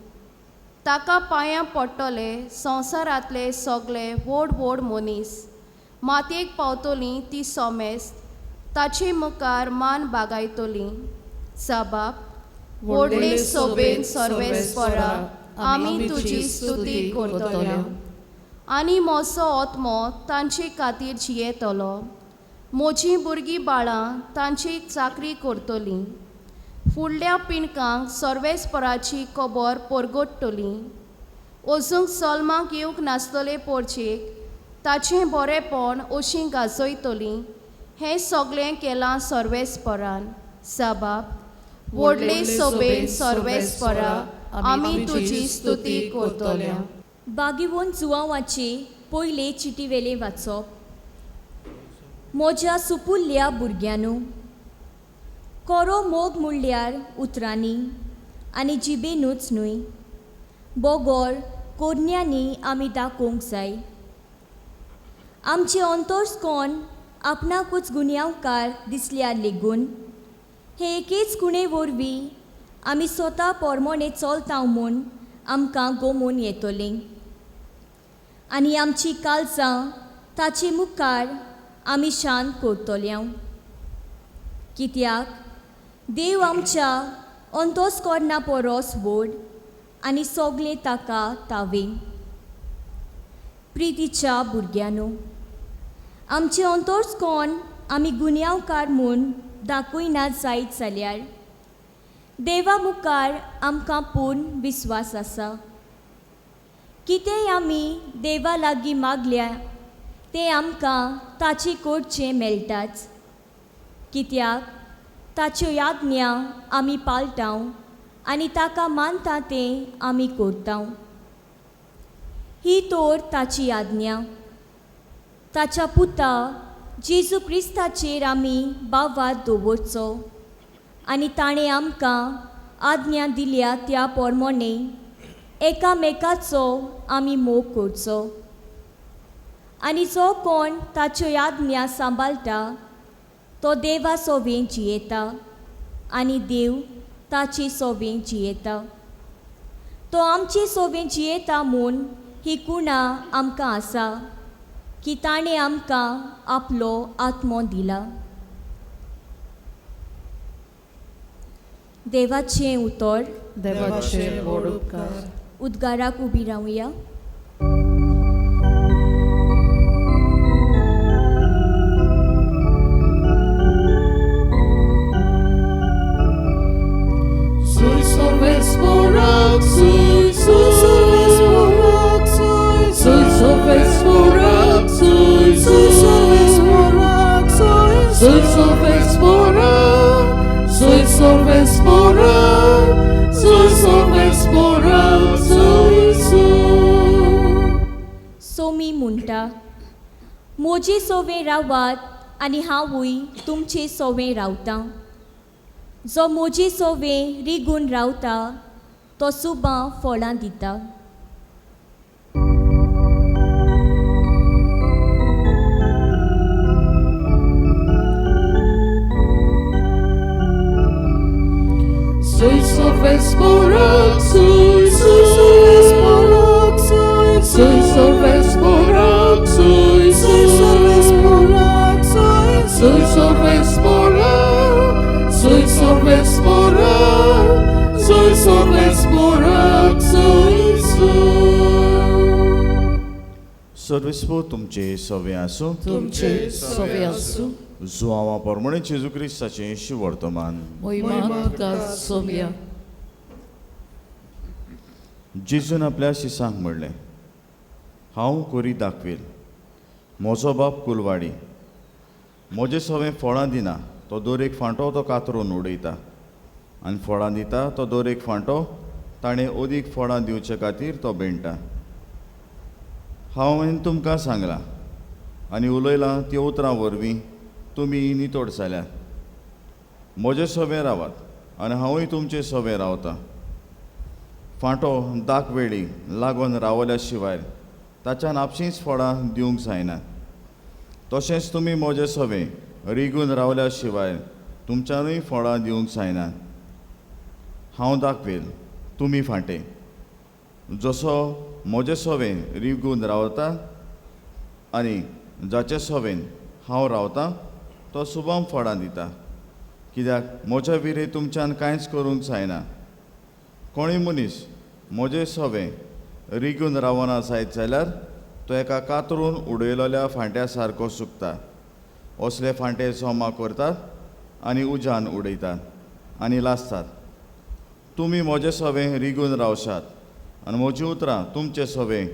ताका पांयां पडटले संवसारांतले सगळे व्हड व्हड मनीस. मातयेक पावतलीं ती सोमेस्त ताचे मुखार मान बागायतलीं. जबाब. व्हडले सोबेन सर्वेस्परा आमी तुजी स्तुती करतल्या. आनी मोसो आत्मो तांचे खातीर जियेतलो. म्हजीं भुरगीं बाळां तांची चाकरी करतलीं. फुडल्या पिणकांक सर्वेस्पराची खबर परगटतली. अजून सलमांक येवंक नासतले पोरचेक ताचें बरेंपण अशीं गाजयतलीं. हें सगळें केलां सर्वेस्परान. जबाब. व्हडले सोबेन सर्वेस्परा आमी तुजी स्तुती करतल्या. बागिवोन जुवांवाची पयले चिटी वेले वाचप. म्हज्या सुपुल्ल्या भुरग्यांनो, कोरो मोग म्हणल्यार उतरांनी आनी जिबेनूच न्हय, बोगोर कोरण्यांनी आमी दाखोवंक जाय. आमचे अंतर्स्कोण आपणाकूच गुन्यांवकार दिसल्यार लेगून हे एकेच कुणे वरवीं आमी स्वता पोरमोणे चलतांव म्हूण आमकां गोमून येतलीं. आनी आमची काळजां ताचे मुखार आमी शांत करतल्या. कित्याक देव आमच्या अंतस्करणा परस व्हड आनी सगळें ताका तावे. प्रितीच्या भुरग्यांनो, आमचें अंतस्करण आमी गुन्यांवकार म्हूण दाखयनात जायत जाल्यार देवा मुखार आमकां पूर्ण विस्वास आसा. कितेंय आमी देवा लागीं मागल्या तें आमकां ताचे करचें मेळटाच. कित्याक ताच्यो याज्ञा आमी पाळटाव आनी ताका मानता तें आमी करताव. ही तर ताची आज्ञा. ताच्या पुता जेजू क्रिस्ताचेर आमी बावाद दवरचो आनी ताणें आमकां आज्ञा दिल्या त्या पोरमोणे एकामेकाचो आमी मोग करचो. आनी जो कोण ताच्यो याज्ञा सांबाळटा तो देवा सोबेन जियेता आनी देव ताचे सोबेन जियेता. तो आमचे सोबेन जियेता म्हूण ही कुणा आमकां आसा की ताणें आमकां आपलो आत्मो दिला. देवाचें उतर. देवाचे व्हड उपकार. उद्गाराक उबी रावया. सोमी म्हणटा, म्हजे सोवे रावात आनी हांवूय तुमचे सोवे रावतां. जो म्हजे सोवे रिगून रावता तो सुबां फळां दिता. Soy Sorvesporak, soy Sorvesporak, soy Sorvesporak, soy Sorvesporak, soy Sorvesporak, soy सर्वेस्पो तुमचे सवे आसूं तुमचे सोबे आसूं जुआंवा पोरमणे जेजू क्रिस्ताचें शुभ वर्तमान महिमा तुका सोमया जेजून आपल्या शिसांक म्हणलें हांव करी दाखवेल म्हजो बाप कुलवाडी म्हजें सवें फळां दिना तो दर एक फांटो तो कातरून उडयता आनी फळां दिता तो दर एक फांटो ताणें अदीक फळां दिवचे खातीर तो भेंटा हांवें तुमकां सांगलां आनी उलयलां ती उतरां वरवीं तुमी नितोड जाल्यात म्हजे सवें रावात आनी हांवूय तुमचे सवें रावतां फांटो दाक वेळी लागून रावल्या शिवाय ताच्यान आपशींच फळां दिवंक जायना तशेंच तुमी म्हजे सवें रिगून रावल्या शिवाय तुमच्यानूय फळां दिवंक जायना हांव दाखवेल तुमी फांटे जसो म्हजे सवें रिगून रावता आनी जाचे सवेन हांव रावतां तो सुबाम फळां दिता कित्याक म्हज्या विरे तुमच्यान कांयच करूंक जायना कोणूय मनीस म्हजे सवें रिगून रावना जायत जाल्यार तो एका कातरून उडयलोल्या फांट्या सारको सुकता असले फांटे जमा करतात आनी उज्यान उडयतात आनी लासतात तुमी म्हजे सवें रिगून रावशात आनी म्हजीं उतरां तुमचे सवें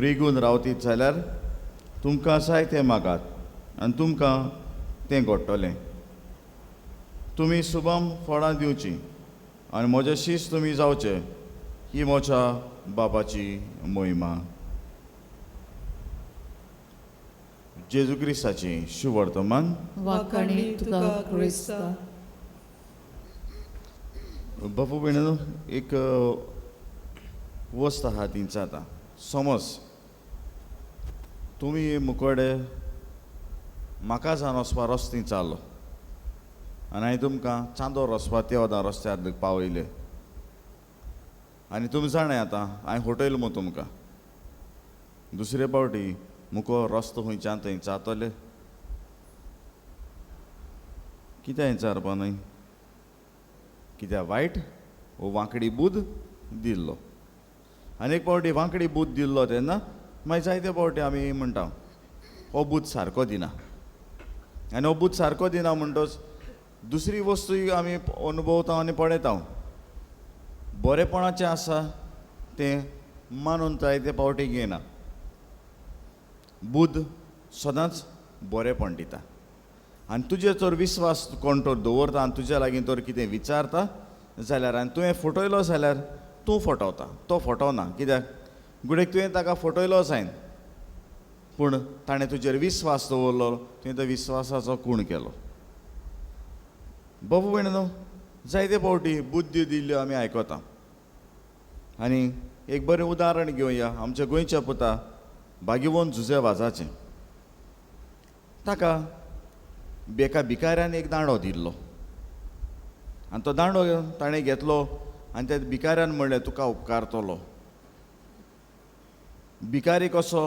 रिगून रावतीत जाल्यार तुमकां जाय तें मागात आनी तुमकां तें घडटलें तुमी सुबाम फळां दिवचीं आनी म्हजें शीस तुमी जावचें ही म्हज्या बापाची मोहिमा जेजू क्रिस्ताची शुभ वर्तमान वाकाणी तुका क्रिस्ता बापू भयण एक वस्त आहा तिंचा आतां समज तुमी मुकोडे म्हाका जावन वचपा रस्ते चाललो आनी हांवें तुमकां चांदोर वचपा ते वदां रस्त्यार पावयले आनी तुमी जाणाय आतां हांवें फटयलो मू तुमकां दुसरे फावटी मुको रस्तो खंयच्यान थंय जातले कित्याक विचारपा न्हय कित्याक वायट वो वांकडी बूद दिल्लो आनी एक फावटी वांकडी बूद दिल्लो तेन्ना मागीर जायते फावटी आमी म्हणटा हो बूद सारको दिना आनी हो बूद सारको दिना म्हणटच दुसरी वस्तूय आमी अनुभवता आनी पळयता बरेपणाचें आसा तें मानून जायते फावटी घेयना बूद सदांच बरेपण दिता आनी तुजे जर विस्वास कोण तर दवरता आनी तुज्या लागीं तर कितें विचारता जाल्यार आनी तुवें फटयलो जाल्यार तूं फटवता तो फटवना कित्याक गुडेक तुवें ताका फटयलो जायन पूण ताणें तुजेर विस्वास दवरलो तुवें त्या विस्वासाचो खूण केलो बाबू भयण जायते फावटी बुद्धी दिल्ल्यो आमी आयकता आनी एक बरें उदाहरण घेवया आमच्या गोंयच्या पुता भाग्यवंत जुजेवाजाचें ताका बेका भिकाऱ्यान एक दांडो दिल्लो आनी तो दांडो ताणें घेतलो आनी त्या भिकाऱ्यान म्हणलें तुका उपकारतलो भिकारी कसो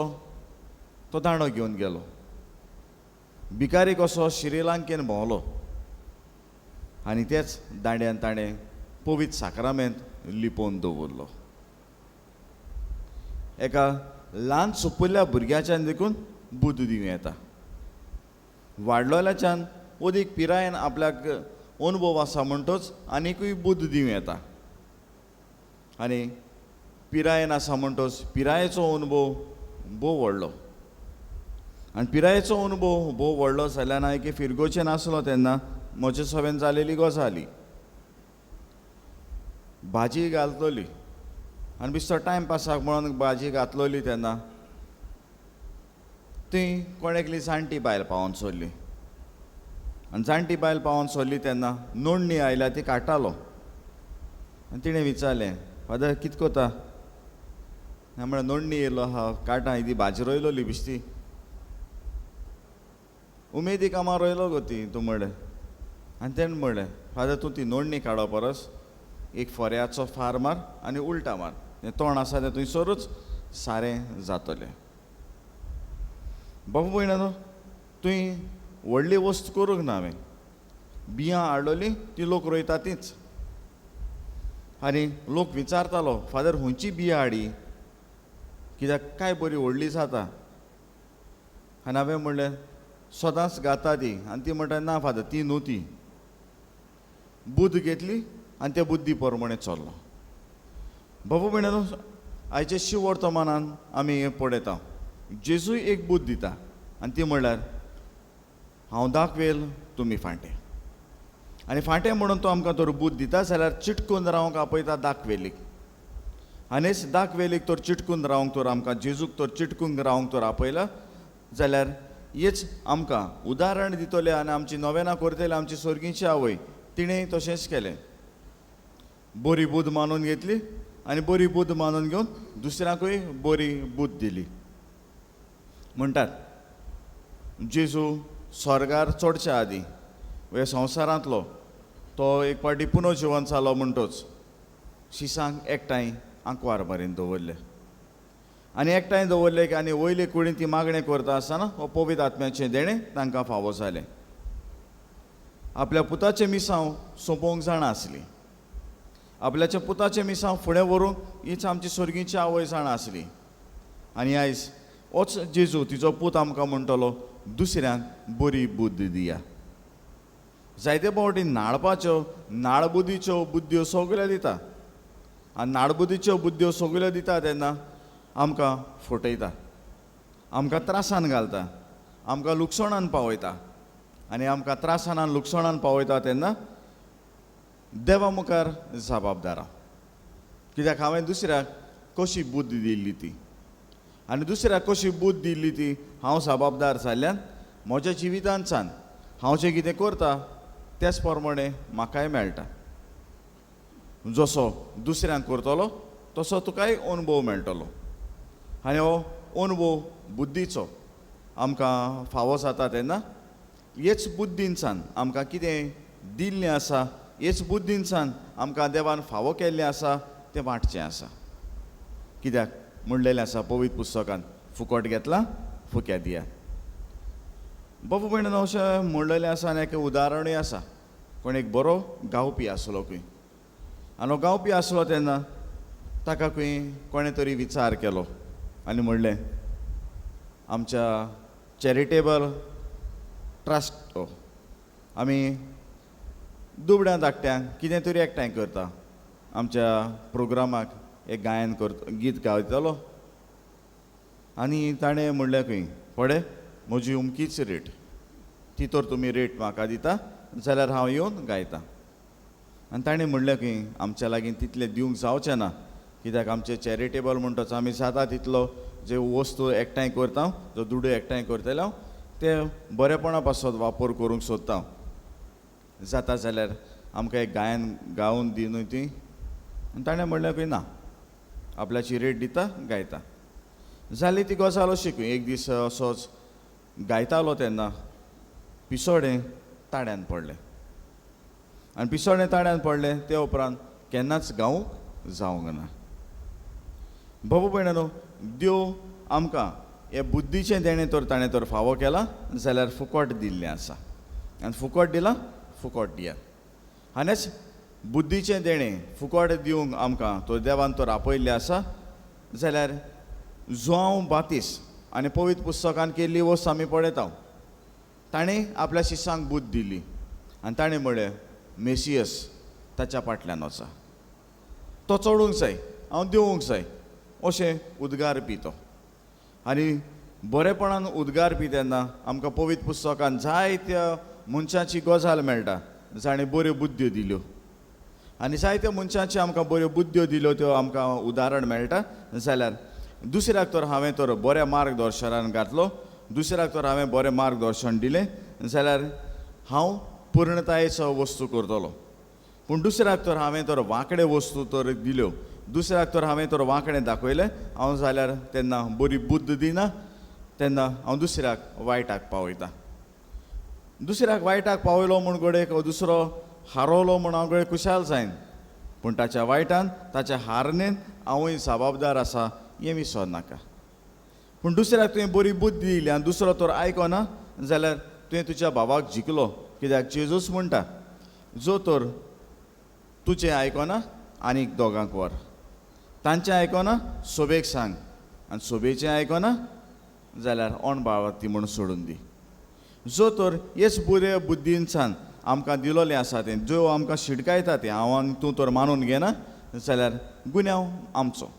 तो दांडो घेवन गेलो भिकारी कसो श्रीलंकेन भोंवलो आनी तेच दांड्यान ताणें पवित्र साक्रामेंत लिपोवन दवरलो एका ल्हान सुपुल्ल्या भुरग्याच्यान देखून बुद्ध दिवं येता वाडलोल्याच्यान अदीक पिरायेन आपल्याक अनुभव आसा म्हणटच आनिकूय बुद्ध दिवं येता आनी पिरायेन आसा म्हणटच पिरायेचो अनुभव भोव व्हडलो आनी पिरायेचो अनुभव भोव व्हडलो जाल्यार हांवें एक फिरगोवचें नासलो तेन्ना म्हजे सवेन जालेली गजाली भाजी घालतली आनी बिस्तर टायमपासाक म्हणून भाजी घातलोली तेन्ना ती कोणेकली जाणटी बायल पावोन सोरली आनी जाणटी बायल पावोन सोरली तेन्ना नोंदणी आयल्या ती काडटालो आनी तिणें विचारलें फादर कितें कोता हांवें म्हळें नोंदणी येयलो आहा काटा ती भाजी रोयलोली बिश्टी उमेदी कामां रोयलो गो ती तूं म्हणलें आनी तेणें म्हणलें फादर तूं ती नोंदणी काडो परस एक फोऱ्याचो फार मार आनी उलटा मार हें तोंड आसा तें थंयसरूच सारें जातलें. बाबा भयणानो, तुवें व्हडली वस्त करूंक ना. हांवें बियां हाडलोलीं ती लोक रोयता तीच. आनी लोक विचारतालो, फादर खंयची बियां हाडी, कित्याक काय बरी व्हडली जाता. आनी हांवें म्हणलें सदांच घाता ती. आनी ती म्हणटा ना फादर ती न्हू ती. बुद्द घेतली आनी त्या बुद्दी प्रमाणे चल्लो. बाबा भयणानो, आयचे शिव वर्तमानान आमी हें पळयता, जेजूय एक बुद्द दिता आनी ती म्हणल्यार हांव दाखवेल तुमी फांटे. आनी फांटे म्हणून तो आमकां तर बुद्द दिता जाल्यार चिटकून रावंक आपयता दाखवेलीक. आनीच दाखवेलीक तर चिटकून रावंक तर आमकां जेजूक तर चिटकून रावंक तर आपयला जाल्यार हेच आमकां उदाहरण दितले. आनी आमची नोवेनां करतले आमची सर्गीची आवय तिणेंय तशेंच केलें. बरी बुद्द मानून घेतली आनी बरी बुद्द मानून घेवन दुसऱ्यांकूय बरी बुद्द दिली. म्हणटात जेजू स्वर्गार चडच्या आदीं ह्या संवसारांतलो तो एक फावटी पुनर्जिवन जालो म्हणटच शिसांक एकठांय आंकवार मारीन दवरले. आनी एकठांय दवरले की आनी वयले कुडीन ती मागणें करता आसतना हो पवित्र आत्म्याचें देणें तांकां फावो जालें. आपल्या पुताचें मिसांव सोंपोवंक जाणा आसली. आपल्याच्या पुताचें मिसांव फुडें व्हरूंक हीच आमची सर्गीची आवय जाणा आसली. आनी आयज होच जेजू तिचो पूत आमकां म्हणटलो दुसऱ्यांक बरी बुद्द दिया. जायते फावटी नाळपाच्यो नाळबुदीच्यो बुद्द्यो सगळ्यो दिता. आनी नाळबुदीच्यो बुद्द्यो सगळ्यो दिता तेन्ना आमकां फटयता, आमकां त्रासान घालता, आमकां लुकसाणान पावयता. आनी आमकां त्रासान आनी लुकसाणान पावयता तेन्ना देवा मुखार जबाबदार. कित्याक हांवें दुसऱ्याक कशी बुद्द दिल्ली ती आनी दुसऱ्याक कशी बुद्द दिल्ली ती हांव जबाबदार जाल्ल्यान म्हज्या जिवितांतल्यान हांव जें कितें करता तेच प्रमाणे म्हाकाय मेळटा. जसो दुसऱ्यांक करतलो तसो तुकाय अनुभव मेळटलो. आनी हो अनुभव बुद्दीचो आमकां फावो जाता तेन्ना हेच बुद्दीनसान आमकां कितें दिल्लें आसा, हेच बुद्दीनसान आमकां देवान फावो केल्लें आसा तें वांटचें आसा. कित्याक म्हणलेलें आसा पवित्र पुस्तकांत, फुकट घेतलां फुक्या दिया. बाबा भयणानो, अशें म्हणलेलें आसा आनी एक उदाहरणूय आसा. कोण एक बरो गावपी आसलो खंय आनी हो गावपी आसलो तेन्ना ताका खंय कोणें तरी विचार केलो आनी म्हणलें आमच्या चॅरिटेबल ट्रस्ट आमी दुबड्या धाकट्यांक कितें तरी एकठांय करता. आमच्या प्रोग्रामाक एक गायन गीत गायतलो आनी ताणें म्हणलें खंय पळय म्हजी उमकीच रेट, ती तर तुमी रेट म्हाका दिता जाल्यार हांव येवन गायतां. आनी ताणें म्हणलें खंय आमच्या लागीं तितलें दिवंक जावचें ना, कित्याक आमचें चॅरिटेबल म्हणटच आमी जाता तितलो जे वस्तू एकठांय करता, जो दुडू एकठांय करतले हांव ते बरेपणा पासत वापर करूंक सोदता. जाता जाल्यार आमकां एक गायन गावन दी न्हय ती. आनी ताणें म्हणलें खंय ना, आपल्याची रेट दिता गायता. जाली ती गजाल अशी खंय एक दीस असोच गायतालो तेन्ना पिसोडें ताड्यान पडलें. आनी पिसोडें ताड्यान पडलें ते उपरांत केन्नाच गावूंक जावंक ना. बाबा भयणानो, देव आमकां हे बुद्धीचें देणें तर ताणें तर फावो केला जाल्यार फुकट दिल्लें आसा. आनी फुकट दिलां फुकट दिया. आनीच बुद्धीचें देणें फुकट दिवंक आमकां तो देवान तर आपयल्लें आसा जाल्यार जुआंव बातीस आनी पवित्र पुस्तकान केल्ली वस्त आमी पळयता. ताणें आपल्या शिश्यांक बुद्द दिली आनी ताणें म्हणलें मेसियस ताच्या फाटल्यान वचा, तो चडूंक जाय, हांव देवूंक जाय अशें उद्गार पितो. आनी बरेपणान उद्गार पी तेन्ना आमकां पवित्र पुस्तकान जायत्या मनशाची गजाल मेळटा जाणें बऱ्यो बुद्द्यो दिल्यो. आनी जायत्या मनशाची आमकां बऱ्यो बुद्द्यो दिल्यो त्यो आमकां उदाहरण मेळटा. जाल्यार दुसऱ्याक तर हांवें तर बऱ्या मार्गदर्शनान घातलो, दुसऱ्याक तर हांवें बरें मार्गदर्शन दिलें जाल्यार हांव पूर्णतायेचो वस्तू करतलो. पूण दुसऱ्याक तर हांवें तर वांकडे वस्तू तर दिल्यो, दुसऱ्याक तर हांवें तर वांकडें दाखयलें हांव जाल्यार तेन्ना बरी बुद्द दिना, तेन्ना हांव दुसऱ्याक वायटाक पावयता. दुसऱ्याक वायटाक पावयलो म्हूण घडये दुसरो हारोलो म्हूण हांव घडये खुशाल जायन, पूण ताच्या वायटान ताच्या हारणेन हांवूय जबाबदार आसा हें विसर नाका. पूण दुसऱ्याक तुवें बरी बुद्धी दिली आनी दुसरो तर आयकना जाल्यार तुवें तुज्या भावाक जिखलो. कित्याक जेजूस म्हणटा जो तर तुजें आयकना आनीक दोगांक व्हर. तांचें आयकना सोबेक सांग आनी सोबेचें आयकना जाल्यार अणबाळवती म्हूण सोडून दी. जो तर हेच बरे बुद्दीनसान आमकां दिलोलें आसा तें जो आमकां शिडकायता तें हांव आनी तूं तर मानून घेना जाल्यार गुन्यांव आमचो.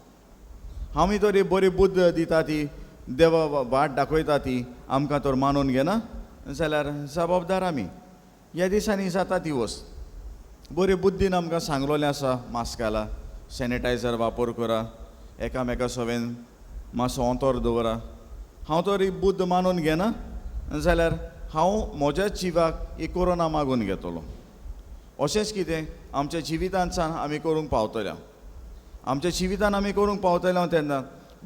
आमी तर ही बरी बुद्द दिता ती देवा वाट दाखयता ती आमकां तर मानून घेना जाल्यार जबाबदार आमी. ह्या दिसांनी जाता ती वस्त बरी बुद्दीन आमकां सांगलोलें आसा मास्क घाला, सॅनिटायझर वापर करा, एकामेका सवेन मातसो अंतर दवरा. हांव तर ही बुद्द मानून घेना जाल्यार हांव म्हज्या जिवाक ही कोरोना मागून घेतलो. अशेंच कितें आमच्या जिवितांतसान आमी करूंक पावतले. आमच्या जिवितान आमी करूंक पावतले तेन्ना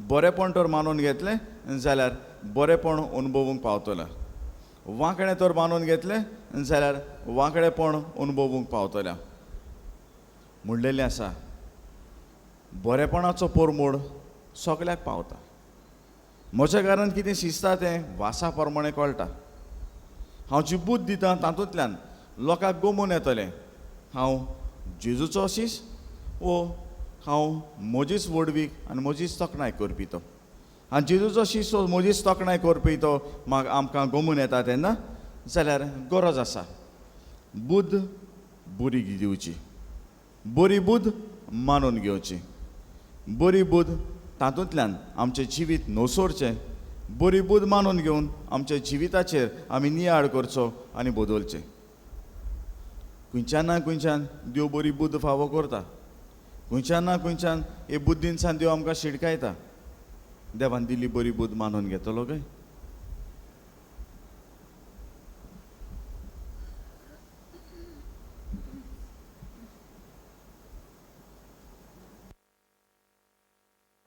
बरेपण तर मानून घेतलें जाल्यार बरेपण अनुभवूंक पावतलें. वांकडें तर मानून घेतलें जाल्यार वांकडेपण अनुभवूंक पावतलें. म्हणलेलें आसा बरेपणाचो परमोड सगल्याक पावता. म्हज्या घरांत कितें शिजता तें वासा प्रमाणे कळटा. हांव जी बुद्द दितां तातूंतल्यान लोकांक गमून येतलें हांव जेजूचो आशीश वो हांव म्हजीच वडवीक आनी म्हजीच तोखणाय करपी तो. आनी जेजूचो शीश म्हजीच तोखणाय करपी तो आमकां गमून येता तेन्ना जाल्यार गरज आसा बुद्द बरी दिवची, बरी बुद्द मानून घेवची, बरी बुद्द तातूंतल्यान आमचें जिवीत न्हवसोरचें, बरी बुद्द मानून घेवन आमच्या जिविताचेर आमी नियाळ करचो आनी बदलचें. खंयच्यान ना खंयच्यान देव बरी बुद्द फावो करता. खंयच्यान ना खंयच्यान हे बुद्दीनसान देव आमकां शिडकायता. देवान दिल्ली बरी बुद्द मानून घेतलो काय.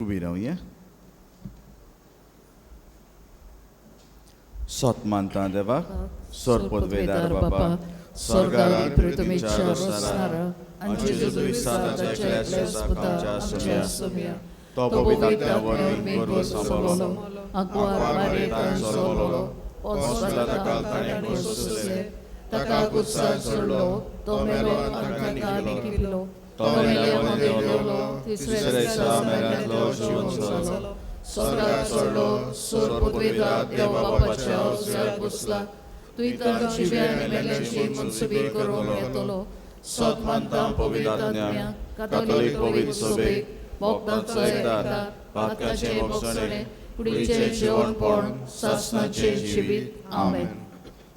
उबी रावया. सोत मानता देवाक सोरपोतवेदार बापा स्वर्गांत पृथ्वीच्या रचणारा आनी जेजू क्रिस्ताच्या एकल्या सुम्या तो पवित्र वरवीं गर्व सांबाळलो आंकवार मारयेतान सोरलो पोसपाता ताणें सोसले ताका कुत्सार सोडलो तो मेलो आनी ताका पिलो तो मेलो देवलो तिसऱ्या दिसा मेल्यातलो जिवन जालो स्वर्गात सोडलो सोर पृथ्वीदार देवा बापाच्या उजव्यार बसला तुयें जिव्यानी मेल्यांची मनसुबी करून येतलो सोत मानता पवित्र आत्म्या कातोलीक पवित्र सोबेक भक्तांचो एकता पातकाचें भक्षणे कुडीचें जेवणपण सासणाचें जिवीत आमेन.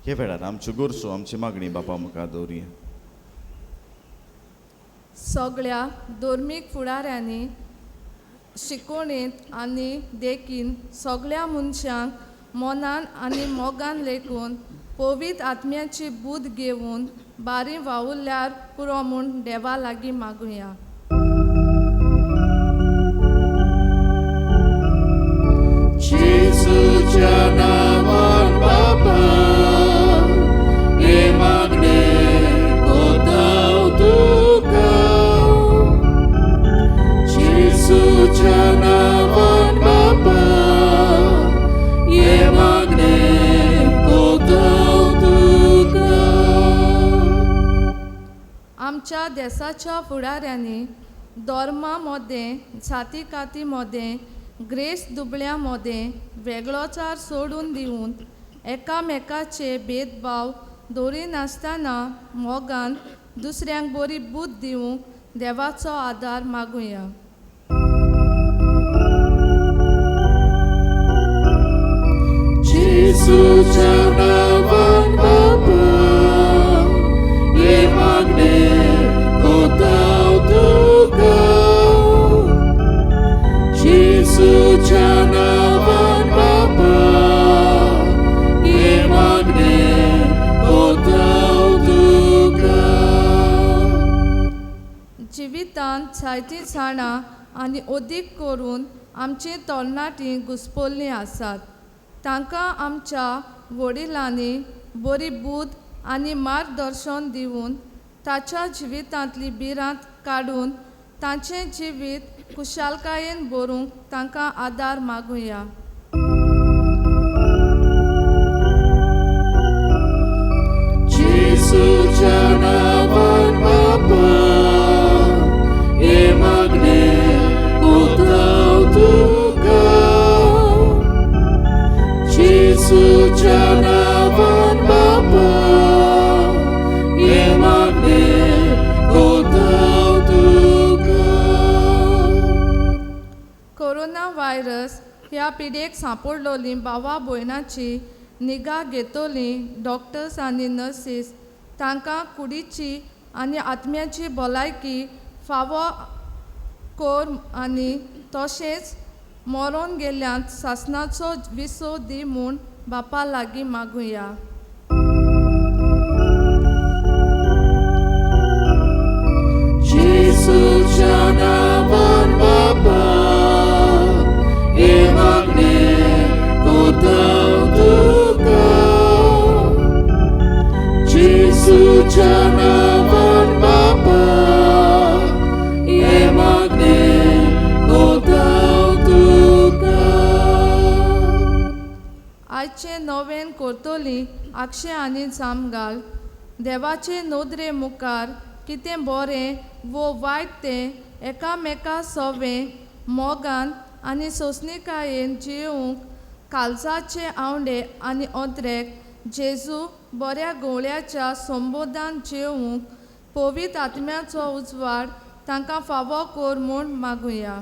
हे वेळार आमच्यो गोरसो आमची मागणी बापा मुखार दवरया. सगळ्या धर्मीक फुडाऱ्यांनी शिकवणेंत आनी देखीन सगळ्या मनशांक मनान आनी मोगान लेखून पवित्र आत्म्याची बुद्द घेवन बारी वावुरल्यार पुरो म्हूण देवा लागीं मागुया. जेजूच्या नांवान बापा हे मागणें कोताव तुका. जेजूच्या नांवान बापा हे मागणें कोताव तुका. आमच्या देशाच्या फुडाऱ्यांनी धर्मा मदें जाती काती मदें ग्रेस दुबळ्या मदें वेगळोचार सोडून दिवन एकामेकाचे भेदभाव दवरिनासतना मोगान दुसऱ्यांक बरी बुद्द दिवंक देवाचो आदार मागुया. जेजूच्या नांवान बापा हे मागणें कोताव तुका. जेजूच्या नांवान बापा हे मागणें कोताव तुका. जिवितांत जायतीं झाडां आनी अदीक करून आमची तरणाटीं घुसपल्लीं आसात. तांकां आमच्या वडिलांनी बरी बुद्द आनी मार्गदर्शन दिवन ताच्या जिवितांतली भिरांत काडून तांचें जिवीत खुशालकायेन भरूंक तांकां आदार मागुया. Jesuच्या नावान बापा हे मागणे कोताव तुका. Jesuच्या नावान बापा हे मागणे कोताव तुका. कोरोना व्हायरस ह्या पिडेक सांपडलोली भावा भयणांची निगा घेतली डॉक्टर्स आनी नर्सीस तांकां कुडीची आनी आत्म्याची भलायकी फावो कोर आनी तशेंच मरोन गेल्यांत सासणाचो विसो दी म्हूण बापा लागीं मागुया. Jesuच्या नावान बापा हे मागणे कोताव तुका. Jesuच्या नावान बापा हे मागणे कोताव तुका. आयचे नवेन करतली आक्षे आनी जामगाल देवाचे नोदरे मुखार कितें बरें वो वायट तें एकामेका सवें मोगान आनी सोंसणिकायेन जिवूंक काळजाचे आवंडे आनी अंतरेक जेजू बऱ्या गोळ्याच्या संबोधान जिवूंक पवित्र आत्म्याचो उजवाड तांकां फावो कोर म्हूण मागुया.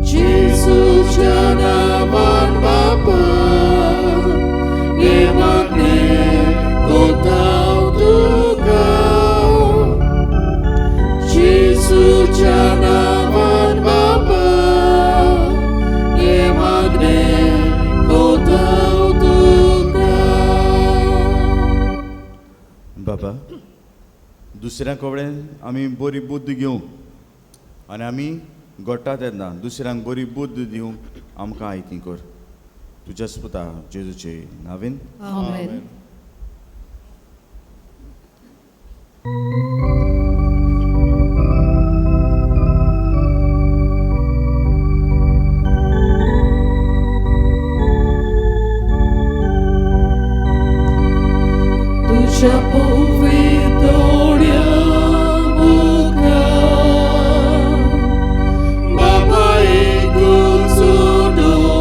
Jesuच्या नावान बापा हे मागणे कोताव तुका. Jesuच्या नावान बापा हे मागणे कोताव तुका. बाबा दुसऱ्या कडेन आमी बरी बुद्द घेवंक आनी आमी घडटा तेन्ना दुसऱ्यांक बरी बुद्द दिवंक आमकां आयती कर. तुज्या पुता जेजूचे नांवेन आमेन. तुझ्या पोवितोड्या मुखार बाबा एकूच दवो.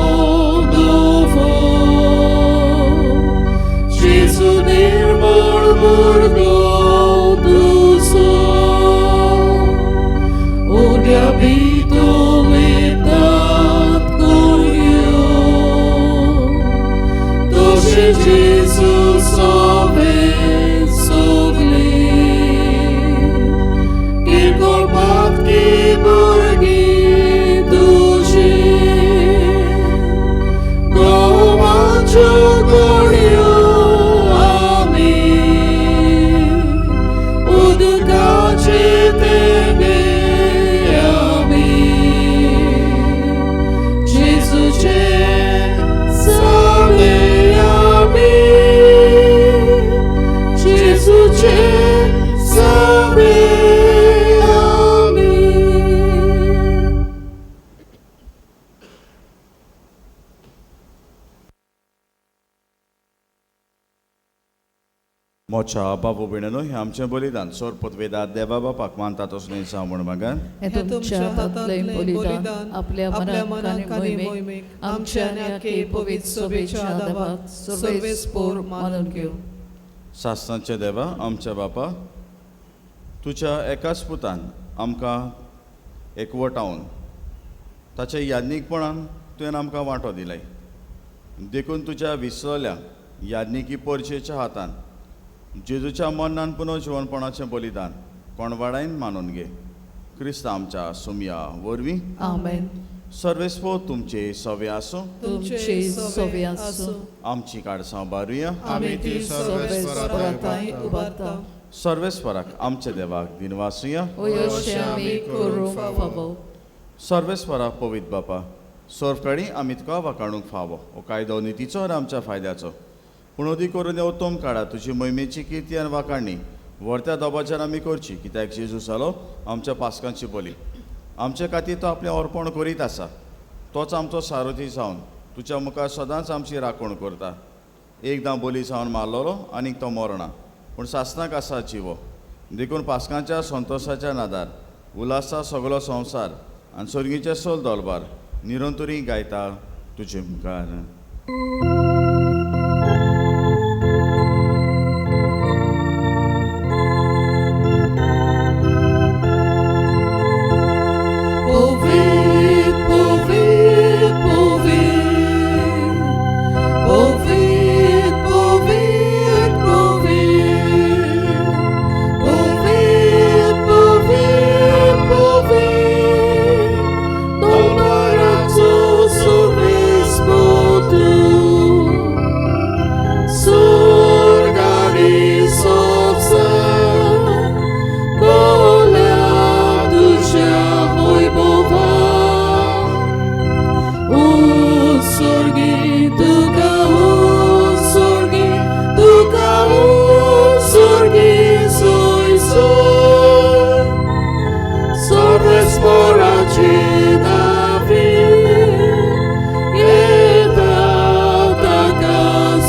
जेजू निर्मळ मुर्गो तुजो उद्या भितोलेतात कोळयो. तशें जेजू मोच्या बाबू भयणनो हें आमचें बलिदान सोरपोत वेदांत देवा बापाक मानता तसलें जावं म्हण मागान. हे तुमच्या हातांतलें बलिदान आपल्या मनांत आनी मोहिमेक आमच्या आनी आख्खे पवित्र सभेच्या आदाराक सर्वेस्पोर मानून घेवं. सासणाचे देवा आमच्या बापा तुज्या एकाच पुतान आमकां एकवटावन ताच्या याज्ञिकपणान तुवें आमकां वांटो दिलाय. देखून तुज्या विसरल्या याज्ञिकी परचेच्या हातान जेजूच्या मरणान पुनर्जीवनपणाचें बलिदान कोणवाडायन मानून घे. क्रिस्त आमच्या सुमया वरवीं आमेन. सर्वेस्पो तुमचे सवे आसूं. तुमचे सवे आसूं. आमची काडसां बारुया. आमी ती सर्वेस्परांताय उबारता. सर्वेस्पराक आमच्या देवाक दिनवासुया. अशें आमी करूंक फावो. सर्वेस्पराक पवित्र बापा सोरफकाडी आमी तुका वाखाणूंक फावो हो कायदो नितीचो आनी आमच्या फायद्याचो. पूण अदी करून उत्तम काळात तुजी मोहिमेची किर्ती आनी वाखाणणी व्हरत्या दोबाच्यान आमी करची कित्याक जेजूस जालो आमच्या पासकांची बली. आमचे खातीर तो आपलें अर्पण करीत आसा. तोच आमचो सारथी जावन तुज्या मुखार सदांच आमची राखण करता. एकदां बली जावन मारलोलो आनीक तो मरना पूण सासणाक आसा जिवो. देखून पासकांच्या संतोशाच्या नादार उल्हासा सगळो संवसार आनी सर्गीचे सोल दोलबार निरंतरी गायता तुजे मुखार. Povid, povid, povid. Povid, povid, povid. Povid, povid, povid. Doloroso sorrismo tu. Sorgani sopsa. Bolia duša moj bova. Usorgi duka, usorgi duka, usorgi soj soj. Sorves poračina vi, jedna taka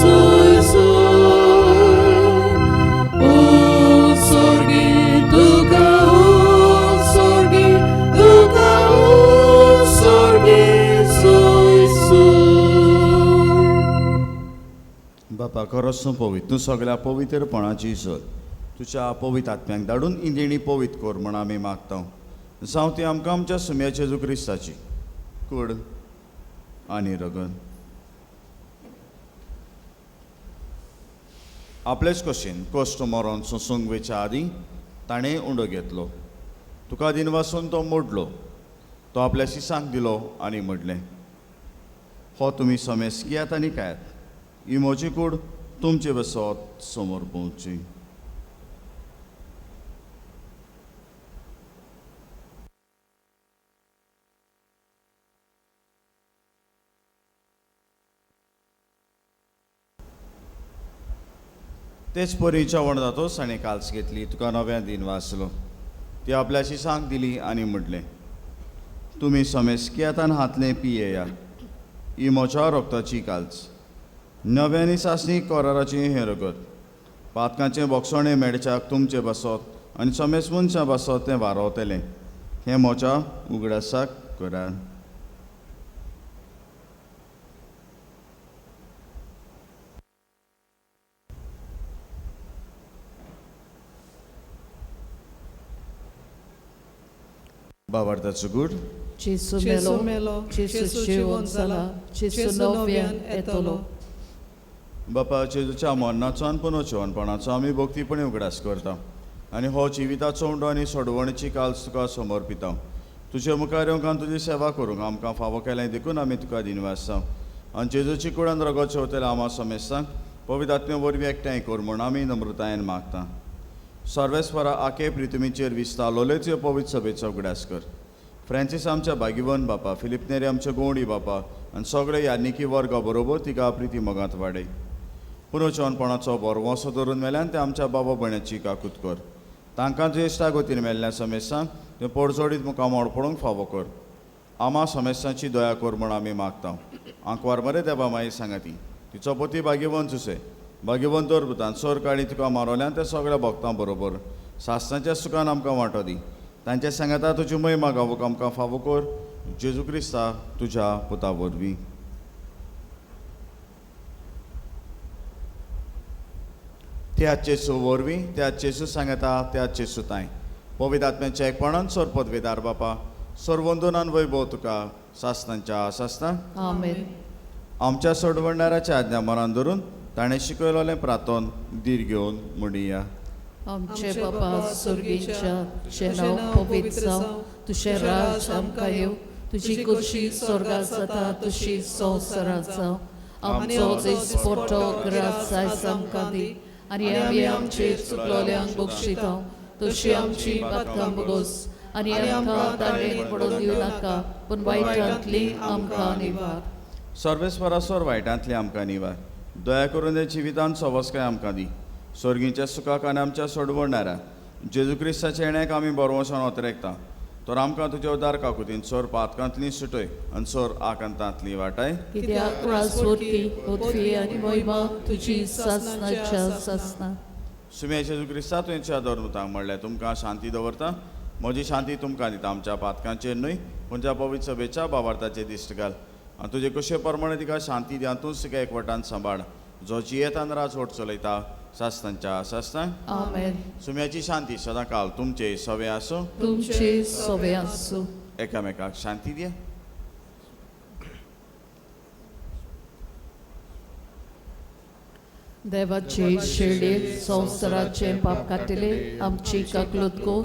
soj soj. Usorgi duka, usorgi duka, usorgi soj soj. बापा खरोच पवित्र तूं सगळ्या पवित्रपणाची इजत तुज्या पवित्र आत्म्याक धाडून इंदिणी पवित्र कर म्हण आमी मागता. जावं ती आमकां आमच्या सुम्या जेजू क्रिस्ताची कूड आनी रगत. आपलेच कशेन कश्ट मरण सोंसूंक वेच्या आदीं ताणें उंडो घेतलो. तुका दिन वासून तो मोडलो. तो आपल्या शिसांक दिलो आनी म्हणलें, हो तुमी समेस घेयात आनी खायात. ही म्हजी कूड तुमचे बसत समोर पोवची. तेच परी जेवण जातोच ताणें काल्स घेतली. तुका नव्या दिन वाचलो. ती आपल्या शिसांक दिली आनी म्हणलें, तुमी समेस घेयात आनी हातलें पियेयात. ही म्हज्या रोगताची काल्स. नव्यानी सासणी कोराराची हें रगत. पातकांचें बोगसणें मेडच्याक तुमचे बसत आनी समेस मनशां बसत तें वारोवतलें. हें म्हज्या उगडासाक करात. बाबार्थाचो गूड Jesu Jesu melo, melo, Jesu Jesu जिवोन जिवोन जाला, जाला, Jesu Jesu नव्यान नव्यान येतलो. बापा जेजूच्या मरणाचो आनी पुनर्जीवनपणाचो आमी भक्तीपणे उगडास करता आनी हो जिविताचो उंडो आनी सोडवणेची काल्स तुका समर्पिता. तुजे मुखार येवंक आनी तुजी सेवा करूंक आमकां फावो केलें देखून आमी तुका दिनवासता. आनी जेजूची कुडान रगत शेवतले आमा समेस्तांक पवित्र आत्मे वरवीं एकठांय कर म्हूण आमी नम्रतायेन मागता. सर्वेस्परा आखे प्रितुमीचेर विस्तारलोलेच ह्यो पवित्र सभेचो उगडास कर. फ्रांसीस आमच्या भागीवन बापा, फिलिप नेरे आमच्या गोवणी बापा आनी सगळे यान्निकी वर्गा बरोबर तिका प्रिती मोगांत वाडय. पुनर्जीवनपणाचो बरो वसो धरून मेल्यान ते आमच्या बाबा भयणाची काकूत कर. तांकां ज्येश्ठा गतीन मेल्ल्या समेस्तांक ते पडजोडीत मुखार मोड पडूंक फावो कर. आमा समेस्तांची दया कर म्हूण आमी मागता. आंकवार मरे देवा माई सांगाती तिचो पती भाग्यवंत जुसे भाग्यवंत दरभुतान सर काळी तुका मारवल्यान ते सगळ्या भक्तां बरोबर सासणाच्या सुखान आमकां वांटो दी. तांचे सांगाता तुजी महिमा गावूंक आमकां फावो कर. जेजू क्रिस्ता तुज्या पुता वरवीं. त्याच जेसू वरवीं त्याच जेसू सांगता त्याच जेसू ताय पवित्र आत्म्याच्या एकपणान सर पदवेदार बापा सर्वंदनान वैभव तुका सासणांच्या सासणां आमेन. आमच्या सोडवणाऱ्याच्या आज्ञा मनान धरून ताणें शिकयलोलें प्रार्थन दीर घेवन म्हणया. आमचे बापा स्वर्गीच्या तुझें नांव पवित्र जावं, तुझें राज आमकां येवं, तुजी कुशी स्वर्गांत जाता तशी संवसारांत जावं. आमचो दिसपट्टो ग्रास आयज आमकां दी आनी आमी आमचे चुकलोल्यांक बक्षिता तशी आमची पातकां बगोस आनी आमकां ताणें पडून दिवं नाका पूण वायटांतली आमकां निवार. सर्वेस्परासोर वायटांतली आमकां निवार. दया करून हे जिवितांत सवस्काय आमकां दी स्वर्गीच्या सुखाक आनी आमच्या सोडवणाऱ्या जेजू क्रिस्ताच्या येण्याक आमी बरोवसावन ओतरेकता तर आमकां तुज्या उदार काकुतीन सोर पातकांतली सुटय आनी सोर आकांतांतली वाटाय कित्याक राजवटी पृथ्वी आनी महिमा तुजी सासनाच्या सासना सुम्या जेजू क्रिस्ता तुवें धर्मतांक म्हणलें तुमकां शांती दवरता म्हजी शांती तुमकां दिता आमच्या पातकांचेर न्हय तुमच्या पवित्र सभेच्या बाबार्थाचेर दिश्ट घाल आनी तुजे कशे प्रमाणे तिका शांती दिया तूंच तिका एकवटान सांबाळ जो जियेतान राजवट चलयता सासनांच्या सासनां आमेन. सुम्याची शांती सदां काल तुमचे सवे आसूं तुमचे सोबे आसूं. एकामेकाक शांती दिया. देवाचे शिर्डे संवसाराचे पाप काटिले आमची काकलूत को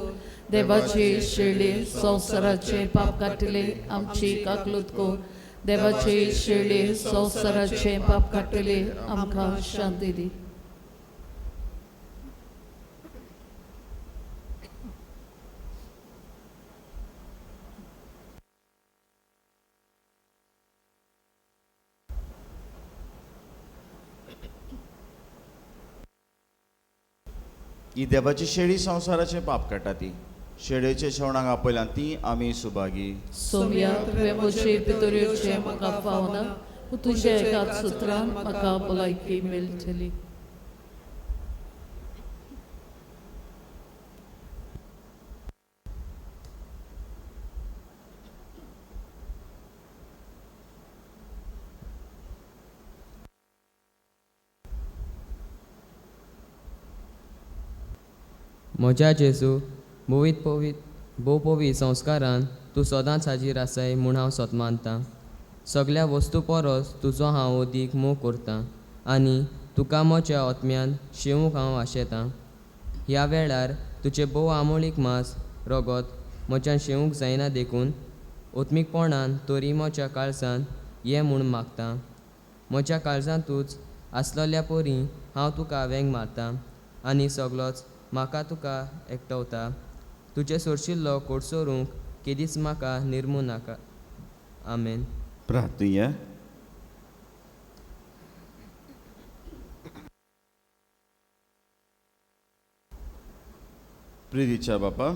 देवाचे शिर्डे संवसाराचे पाप काटिले आमची काकलूत को देवाचे शिर्डे संवसाराचे पाप काटिले आमकां शांती दी. ही देवाची शेळी संवसाराचे पाप काडटा ती शेळयेचे शेवणाक आपयल्यान ती आमी सुभागी. सोम्या तुवें म्हजे भितरचे म्हाका पावना तुज्या एकाच सुत्रान म्हाका भलायकी मेळटली. म्हज्या जेजू भोव पवित्र संस्कारान तूं सदांच हाजीर आसाय म्हूण हांव सोत मानतां. सगळ्या वस्तू परस तुजो हांव अदीक मोग करतां आनी तुका म्हज्या आत्म्यान शिवूंक हांव आशेतां. ह्या वेळार तुजें भोव आमोळीक मांस रगत म्हज्यान शिवूंक जायना देखून ओत्मीकपणान तोरी म्हज्या काळजान ये म्हूण मागतां. म्हज्या काळजांतूच आसलेल्या परी हांव तुका वेंग मारतां आनी सगळोच म्हाका तुका एकटवता. तुजे सोडशिल्लो कोडसोरूंक केदीच म्हाका निर्मू नाका. आमेन. प्रार्थया. प्रितीच्या बापा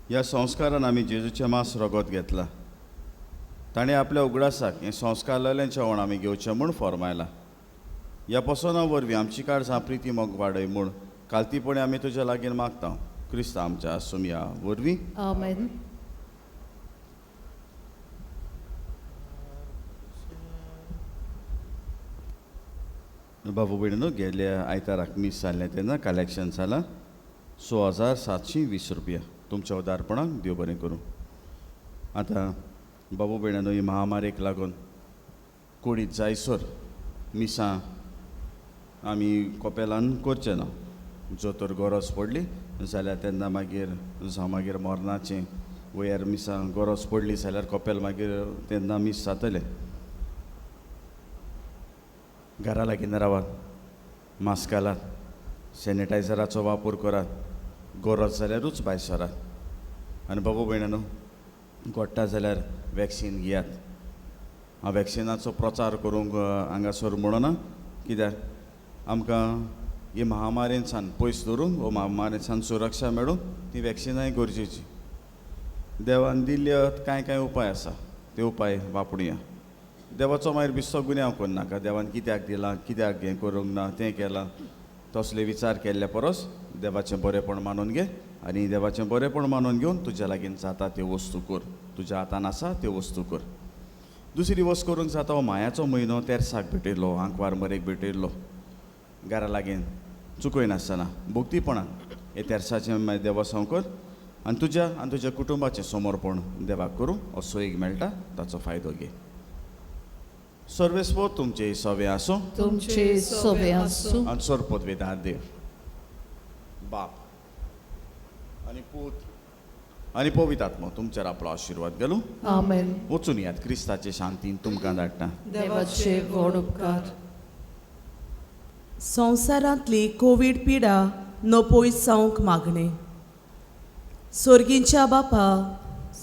ह्या संस्कारान आमी जेजूचें मांस रगत घेतला. ताणें आपल्या उगडासाक हें संस्कार लायलें जेवण आमी घेवचें म्हूण फरमायलां. ह्या पसोना वरवीं आमची काळजां प्रिती मोग वाडय म्हूण कालतीपणी आमी तुज्या लागीं मागता क्रिस्त आमच्या सुमया वरवीं. आमेन. बाबू भयणीनो गेल्ल्या आयताराक मीस जाल्लें तेन्ना कलेक्शन जालां 6,720 रुपया. तुमच्या उदारपणाक देव बरें करूं. आतां बाबू भयणीनो ही महामारीक लागून कुडीत जायसर मिसां आमी कोपेलान करचें ना. जो तर गरज पडली जाल्यार तेन्ना मागीर जावं मागीर मरणाचें वयर मिसां गरज पडली जाल्यार कोपेल मागीर तेन्ना मीस जातलें. घरा लागीं रावात, मास्क घालात, सॅनिटायझराचो वापर करात, गरज जाल्यारूच भायर सरात. आनी बाबू भयणानो घडटा जाल्यार वॅक्सीन घेयात. हांव वॅक्सिनाचो प्रचार करूंक हांगासर म्हणना कित्याक आमकां ही महामारीन सान पयस दवरूंक वो महामारी सान सुरक्षा मेळूंक ती वॅक्सिनाय गरजेची. देवान दिल्ले कांय उपाय आसा ते उपाय वापरुया. देवाचो मागीर बिस्तो गुन्यांव करनाका. देवान कित्याक दिलां कित्याक हें करूंक ना तें केलां तसले विचार केल्ल्या परस देवाचें बरेंपण मानून घे आनी देवाचें बरेंपण मानून घेवन तुज्या लागीं जाता त्यो वस्तू कर. तुज्या हातान आसा त्यो वस्तू कर. दुसरी वस्त करूंक जाता हो मायाचो म्हयनो तेर्साक भेटयल्लो आंकवार मरेक भेटयल्लो. घरा लागीं चुकयनासतना भोक्तीपणान हे तेर्साचें देवस्वां कर आनी तुज्या कुटुंबाचें समर्पण देवाक करूं असो एक मेळटा ताचो फायदो घे. सर्वेस्पो तुमचे सवे आसूं. तुमचे सोबे आसूं. आनी सर्पोद्वेदार देव बाप आनी पूत आनी पवित्र आत्मो तुमचेर आपलो आशिर्वाद घालूं. आमेन. वचून यात क्रिस्ताचे शांतीन तुमकां धाडटा. देवाचे व्हड उपकार. संवसारांतली कोवीड पिडा नपयस जावंक मागणें. सर्गींच्या बापा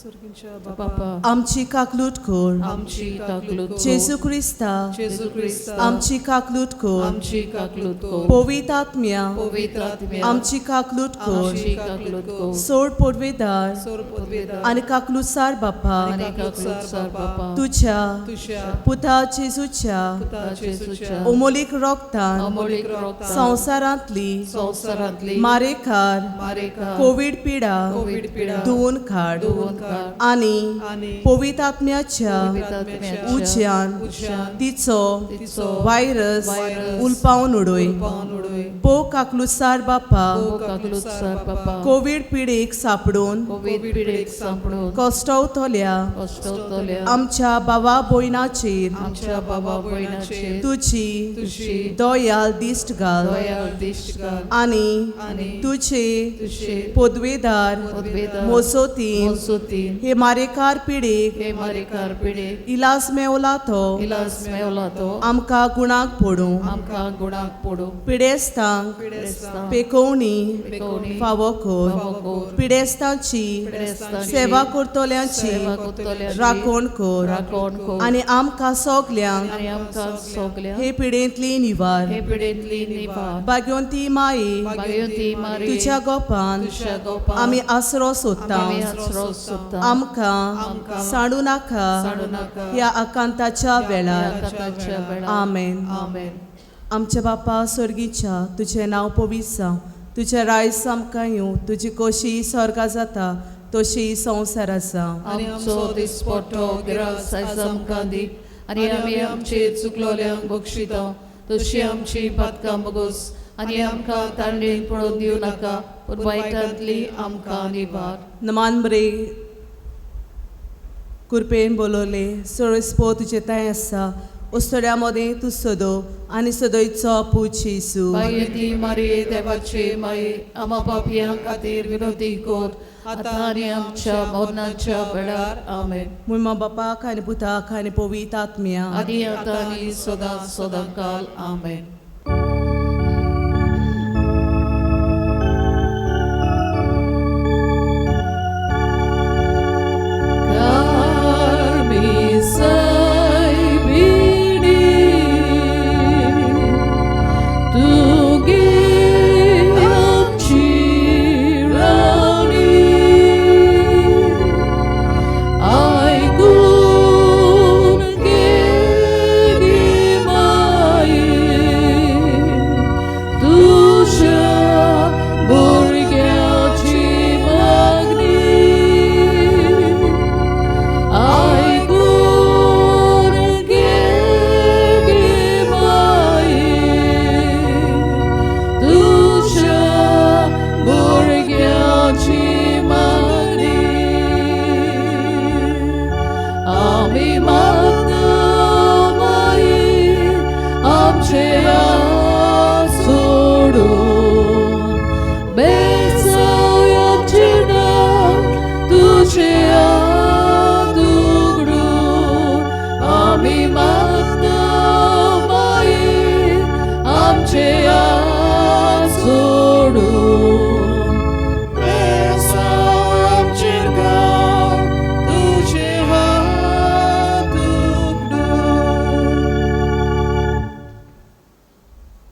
बापा आमची काकलूट कर आमची काकलूत जेजू क्रिस्ता जेजू क्रिस्ता आमची काकलूट कर आमची काकलूत को पवित्र आत्म्या पवित्र आत्म्या आमची काकलूट आमची कर काकलूत को सोड पदवेदार सोरपदवेदार आणि काकलूतसार बापा आणि काकलूतसार बापा तुझ्या पुता जेजूच्या जेजूच्या अमोलिक रोगतान अमोलिक रोगतान संवसारांतली संवसारांतली मारेकार मारेका कोविड पिडा कोविड पिडा धुवन काड काड आणि पवित्र आत्म्याच्या आत्म्याच्या उज्यान उज्यान तिचो तिचो व्हायरस व्हायरस उलपावन उडोय पावन उडोय पो काकलुसार बापा काकलूतसार बापा कोविड पिडेक सापडून कोविड पिडेक सांपडून कष्टवतल्या कष्टवतल्या आमच्या भावा भयणाचेर आमच्या बाबा भयणाचेर तुझी तुझी दयाल दिश्ट घाल दयाळ दिश्ट घाल आणि तुझे तुझे पदवेदार पदवेदार मोसोतीन मोसोतीन हे मारेकार पिडेक हे मारेकार पिडेक इलाज मेवला तो इलाज मेवला तो आमकां गुणाक पडू आमकां गुणाक पडू पिडेस्तांक पिडेस्तांक पेकोवणी पेकोवणी फावो कर फावो कर पिडेस्तांची पिडेस्तांची सेवा करतल्यांची सेवा करतल्यांची राखण कर राखण कर आणि आमकां सगल्यांक आणि आमकां सगल्या हे पिडेंतली निवार हे पिडेंतली निवार भाग्यवंती माये भाग्यवंती मारी तुझ्या गोपान तुझ्या गोपान आमी आसरो सोदता आमी आसरो सोदता आमकां साडू नाका साडू नाका ह्या आकांताच्या वेळार आकांताच्या वेळार आमेन आमेन आमच्या बापा स्वर्गीच्या तुझें नांव पवित्र जावं तुझें रायज आमकां येवं तुजी कशी स्वर्गा जाता तशी संवसार आसा आमचो दिसपट्टो गिरास आयज आमकां दी आनी आमी आमचे चुकलोल्यांक बक्षिता तशी आमची पातकां बगोस आनी आमकां तांडीन पडोवन दिवं नाका पूण वायटांतली आमकां निवार नमान बरे कृपेन बोलोले सळस्पो तुजे ताय आसा उस्तोड्या मदें तूं सदो आनी सदोयचो पूज येसू भाग्यवंती मारिये देवाचे माये आमा पापयां खातीर विनोदी कोर आतां आनी आमच्या मरणाच्या वेळार आमेन मुर्मा बापाक आनी पुताक आनी पवित्र आत्म्या आनी आतां आनी सदां सदां काल आमेन